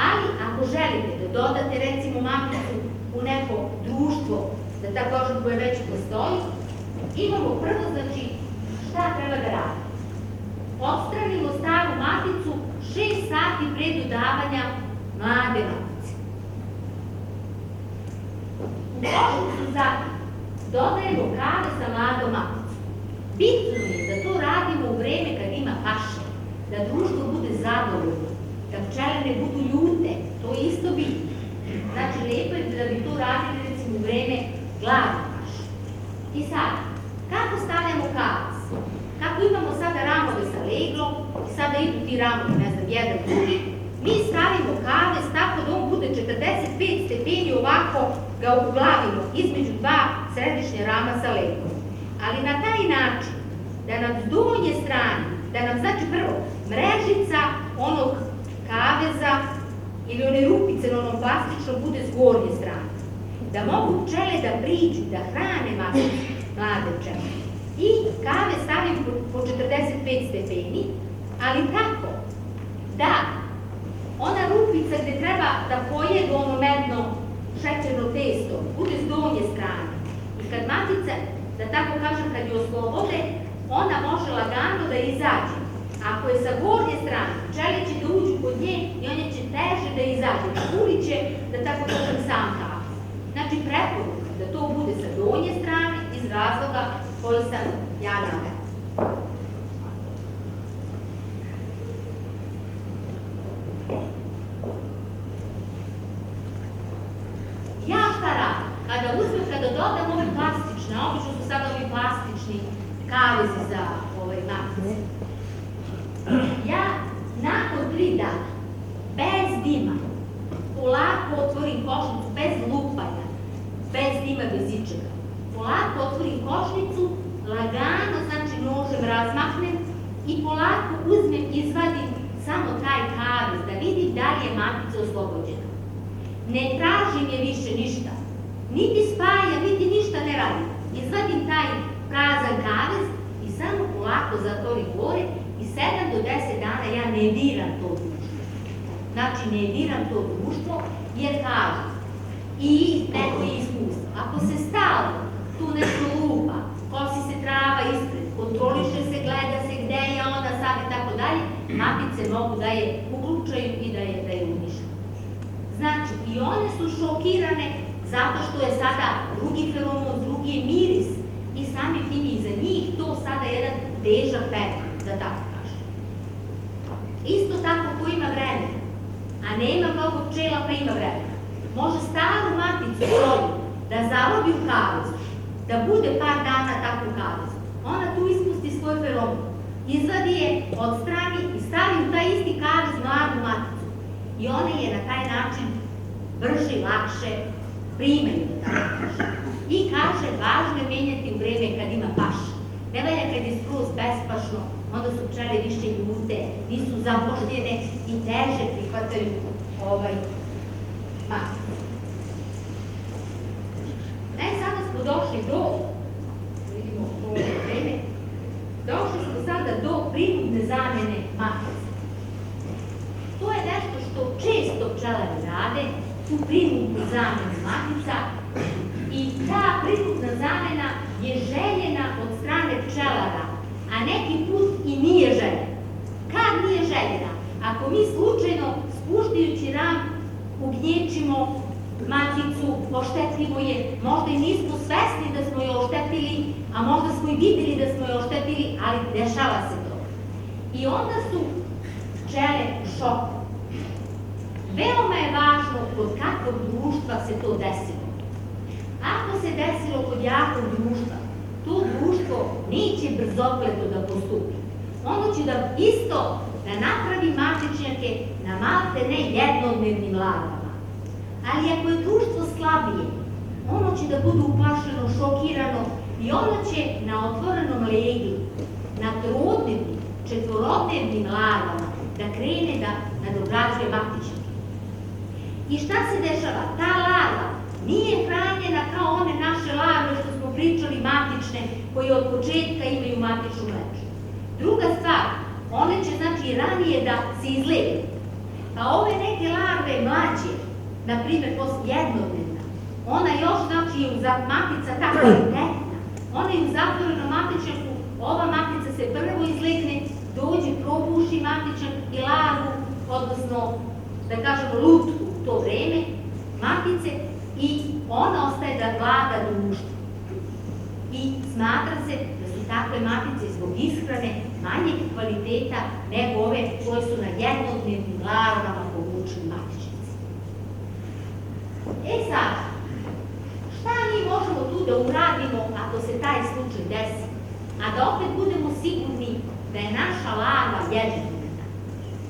Ali, ako želite da dodate, recimo, maticu u neko društvo, da tako kažem, koje već postoji, imamo prvo, znači, šta treba da radimo? Odstranimo staru maticu 6 sati pre dodavanja mlade matice. U košnicu zatim dodajemo kave sa mladom maticom. Bitno je da to radimo u vreme kad ima paše, da društvo bude zadovoljno, da pčele ne budu ljute, to je isto bitno. Znači, lepo je da bi to radili, recimo, u vreme gladne paše. I sad, kako stavljamo kavez? Kako imamo sada ramove sa leglom, i sada idu ti ramovi, ne znam, jedan drugi, mi stavimo kavez tako da on bude 45 stepeni, ovako ga uglavimo između dva središnja rama sa leglom. Ali na taj način, da nam s donje strane, da nam, znači, prvo, mrežica onog kaveza ili one rupice na onom plastičnom bude s gornje strane. Da mogu pčele da priđu, da hrane mlade pčele. I kave stavim po 45 stepeni, ali tako da ona rupica gde treba da pojedu ono medno šećerno testo bude s donje strane. I kad matica, da tako kažem, kad je oslobode, ona može lagano da izađe. Ako je sa gornje strane, pčele će da uđu kod nje i one će teže da izađe. Kurit će, da tako kažem, sam kave. Znači, preporuka da to bude sa donje strane iz razloga koji sam ja navela. Ja šta radim? Kada dodam ove plastične, obično su sada ovi plastični kavezi za matice. Ja nakon 3 dana, bez dima, polako otvorim košnicu, bez lupanja, bez dima, bez ičega. Polako otvorim košnicu, lagano, znači nožem razmahnem i polako uzmem, izvadim samo taj kavez, da vidim da li je matica oslobođena. Ne tražim je više ništa, niti spajam, niti ništa ne radim. Izvadim taj prazan kavez i samo polako zatvorim gore i 7 do 10 dana ja ne diram to društvo. Znači, ne diram to društvo, jer kažem, i neko je iskustvo. Ako se stalno tu nešto lupa, kosi se trava ispred, kontroliše se, gleda se gde je ona sad i tako dalje, matice mogu da je uključaju i da je unište. Znači, i one su šokirane zato što je sada drugi feromon, drugi miris i sami tim i za njih to sada jedan težak teren, da tako kažem. Isto tako ko ima vremena, a nema mnogo pčela pa ima vremena, može staru maticu svoju da zarobi u kavezu, da bude par dana tako u kavezu. Ona tu ispusti svoj feromon, izvadi je, odstrani i stavi u taj isti kavez mladu maticu. I ona je na taj način brže i lakše primaju, da tako kaže. I kaže, važno je menjati u vreme kad ima paša. Ne valja kad je skroz bespašno, onda su pčele više ljute, nisu zapošljene i teže prihvataju maticu. Sada smo došli do, vidimo ovo vreme, došli smo sada do prinudne zamene matice. To je nešto što često pčelari rade, tu prinudnu zamenu matica, i ta prinudna zamena je željena od strane pčelara, a neki put i nije željena. Kad nije željena? Ako mi slučajno spuštajući ram ugnječimo maticu, oštetimo je, možda i nismo svesni da smo je oštetili, a možda smo i videli da smo je oštetili, ali dešava se to. I onda su pčele u šoku. Veoma je važno kod kakvog društva se to desilo. Ako se desilo kod jakog društva, to društvo neće brzopleto da postupi. Ono će da isto da napravi matičnjake na malte ne jednodnevnim larvama. Ali ako je društvo slabije, ono će da bude uplašeno, šokirano i ono će na otvorenom leglu, na trodnevnim, četvorodnevnim larvama da krene da nadograđuje matičnjake. I šta se dešava? Ta larva nije hranjena kao one naše larve što smo pričali matične, koje od početka imaju matičnu mrežu. Druga stvar, one će znači ranije da se izlegne. Pa ove neke larve mlađe, na primjer, jednodnevna, ona još, znači, je matica ta kvalitetna, ona je u zatvorenom matičnjaku, ova matica se prvo izlegne, dođe, probuši matičnjak i larvu, odnosno, da kažemo, lutku u to vreme, matice, i ona ostaje da vlada društvu. I smatra se da su takve matice zbog ishrane manjeg kvaliteta nego ove koje su na jednodnevnim larvama povučili matičnici. Sad, šta mi možemo tu da uradimo ako se taj slučaj desi, a da opet budemo sigurni da je naša larva jednodnevna?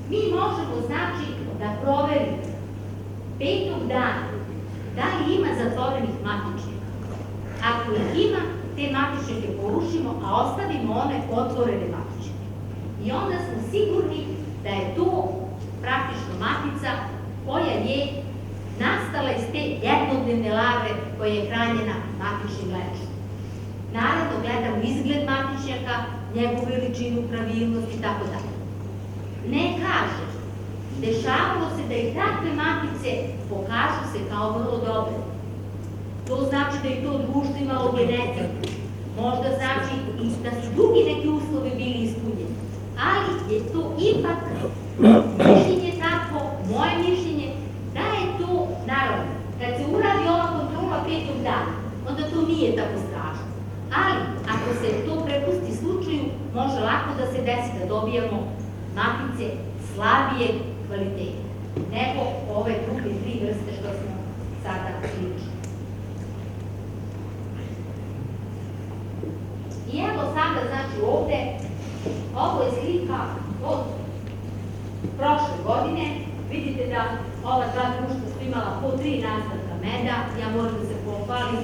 Mi možemo, znači, da proverimo 5. dana da li ima zatvorenih matičnjaka. Ako ih ima, te matičnjake porušimo, a ostavimo one otvorene matičnjake. I onda smo sigurni da je to praktično matica koja je nastala iz te jednodnevne larve koja je hranjena matičnim mlečom. Naravno, gledamo izgled matičnjaka, njegovu veličinu, pravilnost i tako dalje. Ne kaže, dešavalo se da i takve matice pokažu se kao vrlo dobre. To znači da je to društvo imalo genetiku. Možda znači i da su drugi neki uslovi bili ispunjeni. Ali je to ipak mišljenje tako, moje mišljenje, da je to, naravno, kad se uradi ova kontrola 5. dana, onda to nije tako strašno. Ali, ako se to prepusti slučaju, može lako da se desi da dobijamo matice slabijeg kvaliteta, nego ove druge 3 vrste što smo sada pričali. I evo sada, znači ovde, ovo je slika od prošle godine. Vidite da ova 2 društva su imala po 3 nastavka meda. Ja moram da se pohvalim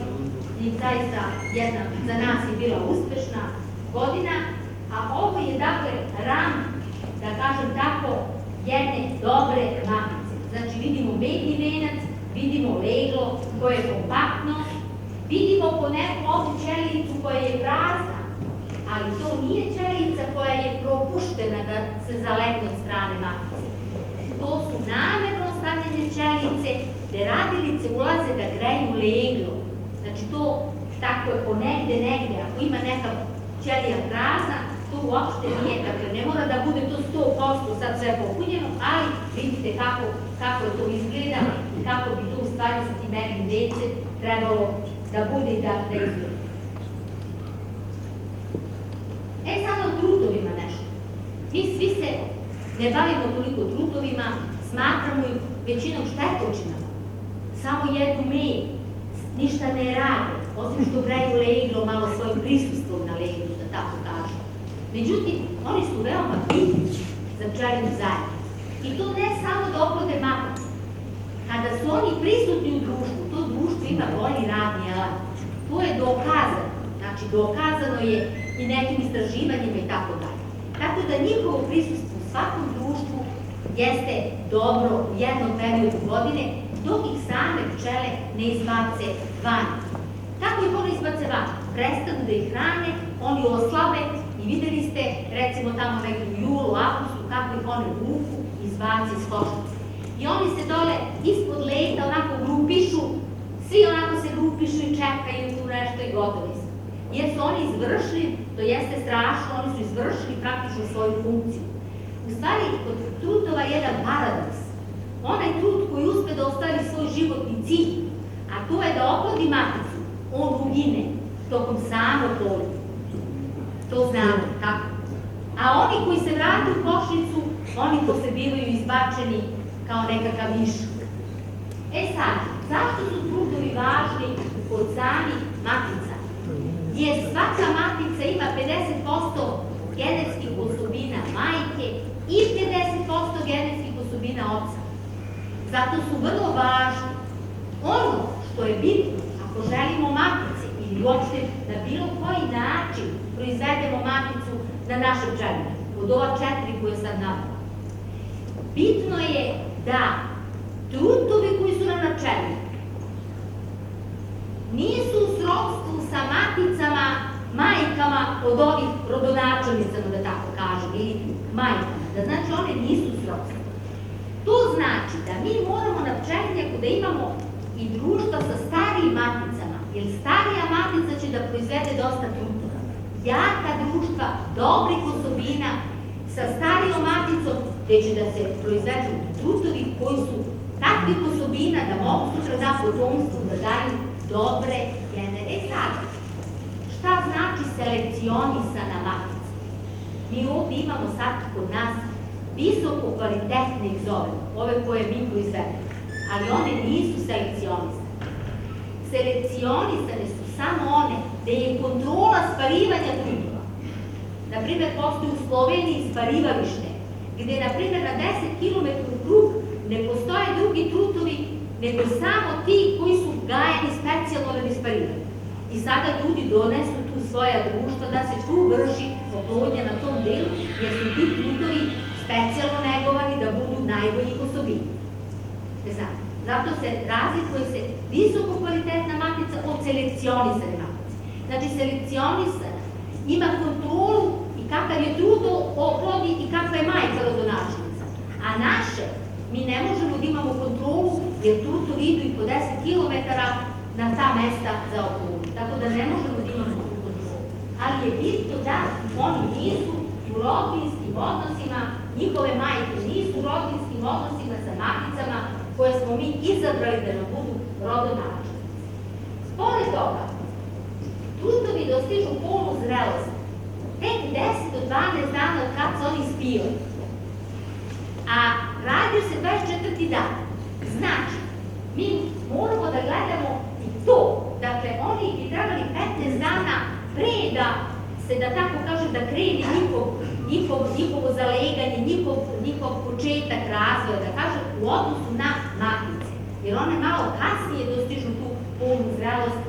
i zaista jedna za nas je bila uspešna godina. A ovo je dakle ram, da kažem tako, jedne dobre matice. Znači vidimo bedni venac, vidimo leglo koje je kompaktno, vidimo po neku ovu ćeliju koja je prazna, ali to nije ćelija koja je propuštena da se zalegne od strane matice. To su namerno stavljene ćelice gde radilice ulaze da greju leglo. Znači to tako je ponegde negde, ako ima neka ćelija prazna, to uopšte nije, dakle ne mora da bude to 100% sad sve popunjeno, ali vidite kako to izgleda i kako bi to u stvari sa tim bednim vencem trebalo da bude i da izgleda. Sad o trudovima nešto. Mi svi se ne bavimo toliko trudovima, smatramo ih većinom štetočinama. Samo jedu med, ništa ne rade, osim što greju leglo malo svojim prisustvom na leglu, da tako kažem. Međutim, oni su veoma bitni za pčelinu zajednicu. I to ne samo da oplode matice. Kada su oni prisutni u društvu, to društvo ima bolji radni element. To je dokazano. Znači, dokazano je i nekim istraživanjima i tako dalje. Tako da njihovo prisustvo u svakom društvu jeste dobro u jednom periodu godine, dok ih same pčele ne izbace van. Kako ih oni izbace van? Prestanu da ih hrane, oni oslabe i videli ste, recimo tamo negdje u julu, avgustu, kako ih one vuku i izbace iz košnice. I oni se dole ispod leta onako grupišu, svi onako se grupišu i čekaju tu nešto i gotovi su. Jer su oni izvršili, to jeste strašno, oni su izvršili praktično svoju funkciju. U stvari, kod trutova je jedan paradoks. Onaj trut koji uspe da ostvari svoj životni cilj, a to je da oplodi maticu, on ugine tokom samog ploda. To znamo, tako. A oni koji se vrate u košnicu, oni posle bivaju izbačeni kao nekakav višak. Sad, zašto su trutovi važni kod samih matica? Jer svaka matica ima 50% genetskih osobina majke i 50% genetskih osobina oca. Zato su vrlo važni. Ono što je bitno, ako želimo matice ili uopšte na bilo koji način proizvedemo maticu na našem pčelinu, od ova 4 koje sam navela, bitno je da trutovi koji su nam na pčelinu nisu u srodstvu sa maticama, majkama od ovih rodonačelnicama, da tako kažem, ili majkama, da znači one nisu u srodstvu. To znači da mi moramo na pčelinjaku da imamo i društva sa starijim maticama, jer starija matica će da proizvede dosta trutova. Jaka društva, dobrih osobina, sa starijom maticom, gde će da se proizvedu trutovi koji su takvih osobina da mogu sutra da potomstvu da daju dobre genere. Sad, šta znači selekcionisana matica? Mi ovdje imamo sad kod nas visoko kvalitetne egzove, ove koje mi proizvedemo, ali one nisu selekcionisane. Selekcionisane su samo one gde je kontrola sparivanja trutova. Naprimjer, postoji u Sloveniji sparivalište, gde, naprimjer, na 10 km krug ne postoje drugi trutovi, nego samo ti koji su gajeni specijalno radi sparivanja. I sada ljudi donesu tu svoja društva da se tu vrši oplodnja na tom delu, jer su ti trutovi specijalno negovani da budu najboljih osobina. Zato se razlikuje se visoko kvalitetna matica od selekcionisane matice. Znači, selekcionisana ima kontrolu i kakav je truto oplodi i kakva je majka rodonačelnica. A naše, mi ne možemo da imamo kontrolu, jer trutovi idu i po 10 km na ta mesta za oplodnju. Tako da ne možemo da imamo tu kontrolu. Ali je bitno da oni nisu u rodbinskim odnosima, njihove majke nisu u rodbinskim odnosima sa maticama koje smo mi izabrali da nam budu rodonačelnici. Pored toga, trutovi dostižu polnu zrelost tek 10 do 12 dana od kad se oni ispivaju. A rađaju se 24. dan. Znači, mi moramo da gledamo i to. Dakle, oni bi trebali 15 dana pre da se, da tako kažem, da krene njihovo zaleganje, njihov početak razvoja, da kažem, u odnosu na matice. Jer one malo kasnije dostižu tu polnu zrelost,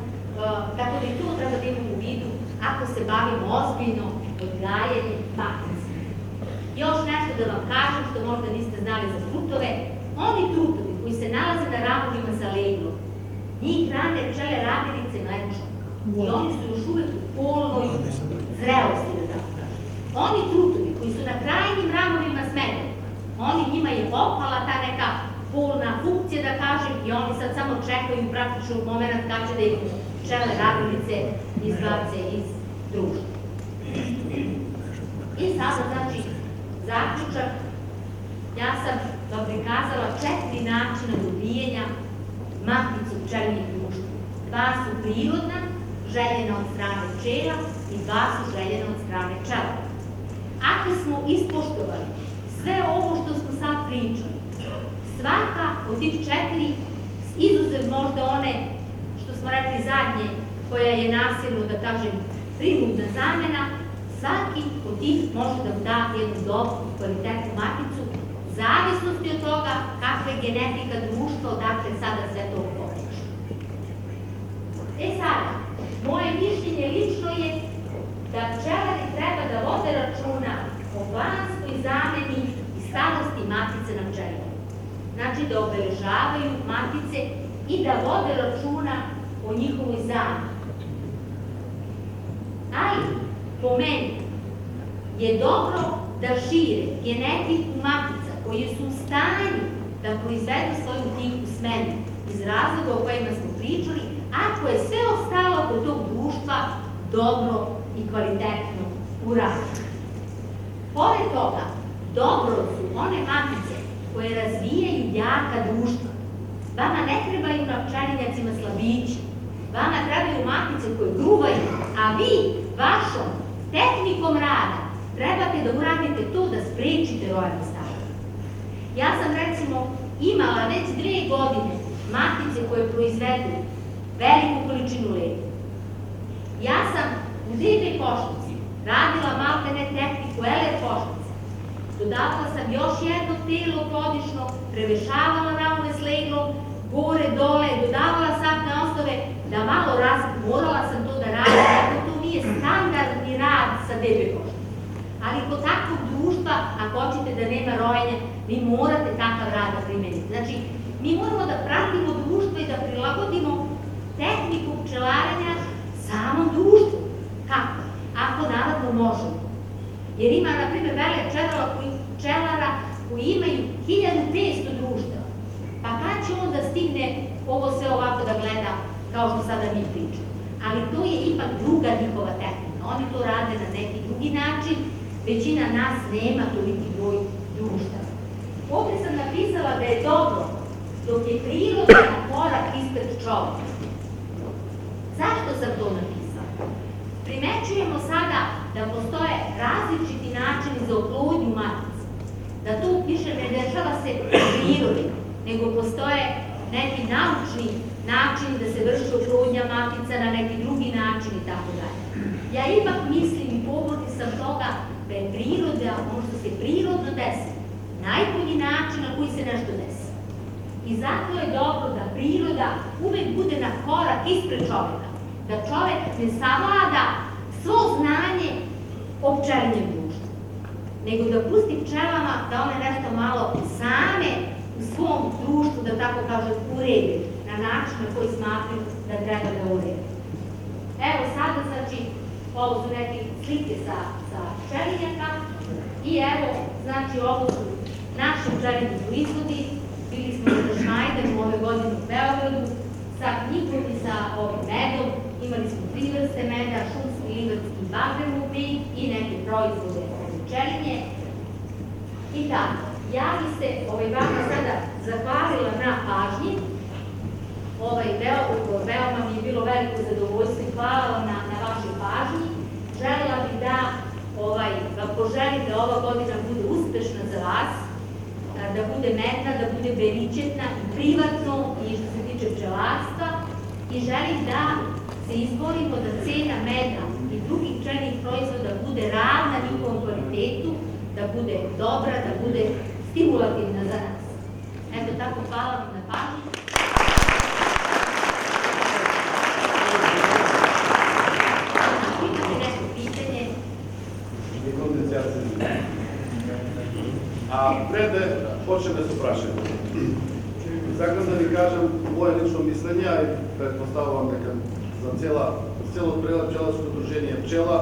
tako da i to treba da imamo u vidu ako se bavimo ozbiljno odgajanjem matice. Još nešto da vam kažem što možda niste znali za trutove. Oni trutovi koji se nalaze na ravovima sa leglom, njih hrane pčele radilice mlečom. I oni su još uvek u polnoj zrelosti, da tako kažem. Oni trutovi koji su na krajnjim ravovima s medom, njima je opala ta neka polna funkcija, da kažem, i oni sad samo čekaju praktično moment kada će da ih pčele radilice izbace iz društva. I sada, znači, zaključak, ja sam vam prikazala 4 načina dobijanja matice pčelinjih društva. 2 su prirodna, željena od strane pčela, i 2 su željena od strane pčela. Ako smo ispoštovali sve ovo što smo sad pričali, svaka od tih 4, izuzev možda one, što smo rekli zadnje, koja je nasilno, da kažem, prinudna zamena, svaki od tih može da da jednu dobru i kvalitetnu maticu, u zavisnosti od toga kakva je genetika društva, odakle sada sve to potiče. Sada, moje mišljenje lično je da pčelari treba da vode računa o planskoj zameni i starosti matice na pčelima. Znači da obeležavaju matice i da vode računa o njihovoj zameni. Ali, po meni, je dobro da šire genetiku matica koje su u stanju da proizvedu svoju tihu smenu iz razloga o kojima smo pričali, ako je sve ostalo kod tog društva dobro i kvalitetno urađeno. Pored toga, dobro su one matice koje razvijaju jaka društva. Vama ne trebaju na pčelinjacima slabići, vama trebaju matice koje gruvaju, a vi vašom tehnikom rada trebate da uradite to da sprečite rojanu starost. Ja sam recimo imala već 2 godine matice koje proizvedu veliku količinu lega. Ja sam u DB košnici radila maltene tehniku LR košnice. Dodavala sam još jedno telo godišnjo, prevešavala ravove s leglom, gore, dole, dodavala satne osnove, da malo morala sam to da radim, ako to nije standardni rad sa DB košnicom. Ali kod takvog društva, ako hoćete da nema rojenja, vi morate takav rad da primenite. Znači, mi moramo da pratimo društvo i da prilagodimo tehniku pčelarenja samom društvu. Kako? Ako naravno možemo. Jer ima, na primjer, vele pčelara koji imaju 1500 društava. Pa kad će on da stigne ovo sve ovako da gleda kao što sada mi pričamo? Ali to je ipak druga njihova tehnika. Oni to rade na neki drugi način. Većina nas nema toliki broj društava. Ovdje sam napisala da je dobro dok je priroda na korak ispred čovjeka. Zašto sam to napisala? Primećujemo sada da postoje različiti načini za oplodnju matice. Da tu više ne dešava se prirodi, nego postoje neki naučni načini da se vrši oplodnja matica na neki drugi način i tako dalje. Ja ipak mislim i povodni sam toga da je priroda, ono što se prirodno desi, najbolji način na koji se nešto desi. I zato je dobro da priroda uvek bude na korak ispred čovjeka. Da čovjek ne savlada svo znanje o pčelinjem društvu, nego da pusti pčelama da one nešto malo same u svom društvu, da tako kažem, urede na način na koji smatruju da treba da urede. Evo sada, znači, ovo su neke slike sa pčelinjaka i evo, znači, ovo su naši pčelinji proizvodi. Bili smo sa Šmajderom ove godine u Beogradu, sa knjigom i sa ovim medom. Imali smo 3 vrste meda, šumski, livarski i bagremovi med i neke proizvode od pčelinje. I tako, ja bih se vama sada zahvalila na pažnji. Veoma mi je bilo veliko zadovoljstvo i hvala vam na vašoj pažnji. Želela bih da vam poželim da ova godina bude uspešna za vas, da bude medna, da bude beričetna i privatno i što se tiče pčelarstva i želim da se izborimo da cena meda i drugih pčelinjih proizvoda bude ravna njihovom kvalitetu, da bude dobra, da bude stimulativna za nas. Eto tako, hvala vam na pažnji. Imate neko pitanje? a пред да почнеме со прашање. Сакам да ви кажам моје лично мислење, а и предпоставувам дека за целото пчеларско дружение Пчела,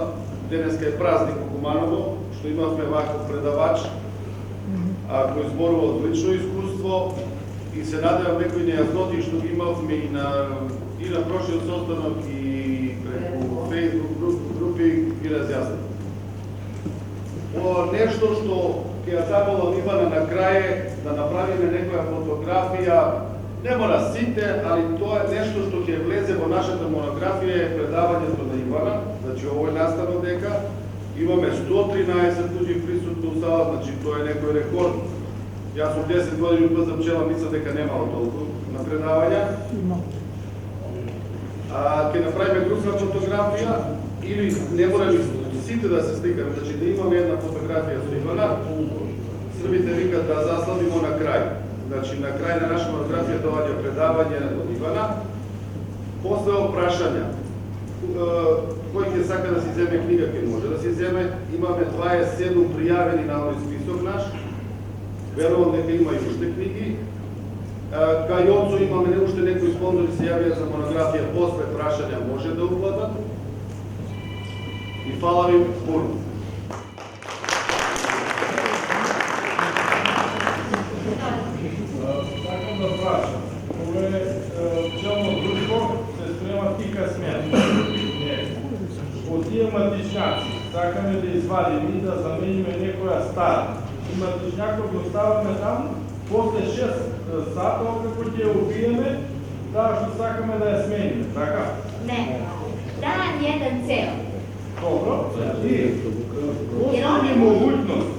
денеска е празник во Куманово, што имавме ваков предавач, кој зборува од лично искуство и се надевам некои нејасноти што ги имавме и на прошлиот состанок и преку Facebook групи ги разјаснив. Нешто што ќе ја заболам Ивана на крај да направиме некоја фотографија, не мора сите, али тоа е нешто што ќе влезе во нашата монографија е предавањето на Ивана, значи овој настан дека имаме 113 луѓе присутни у сала, значи тоа е некој рекорд. Јас сум 10 години у ПЗ Пчела, мисля дека немало толку на предавања. Ќе направиме групна фотографија или не мора сите да се сликаме, значи да имаме една фотографија со Ивана. Србите викат да заславимо на крај. Значи на крај на наша монографија доаѓа предавање од Ивана. После опрашања, кој ќе сака да си земе книга, ќе може да си земе. Имаме 27 пријавени на овој список наш. Верувам дека има и уште книги. Кај Јонцо имаме уште некои спонзори се јавија за монографија, после прашања може да уплатат. И фала ви пурно. Сакам да прашам, ове пчелно друштво се спрема тика смена. Од тие матичњаци, сакаме да извадиме и да замениме некоја стара. И матичњакот го ставаме там, после 6 сата, како ќе ја убиеме, таа што сакаме да ја смениме, така? Не, dan jedan ceo. Добро, и постои могуćност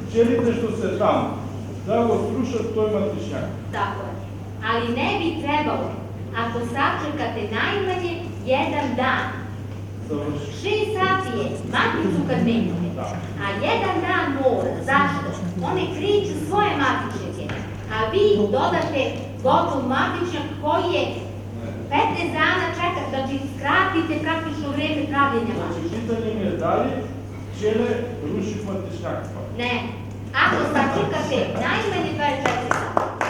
пчелите што се там да го срушат тој матичњак. Tako je. Ali ne bi trebalo, ako sačekate najmanje jedan dan. 6 sati je maticu kad menjate, a jedan dan mora. Zašto? One kriču svoje matičnike, a vi dodate gotov matičnjak koji je 15 dana čekati, znači skratite praktično vreme pravljenja matičnjaka. Znači, pitanje mi je da li pčele ruši matичњак? Ne. Ako sačekate najmanje 24 sata,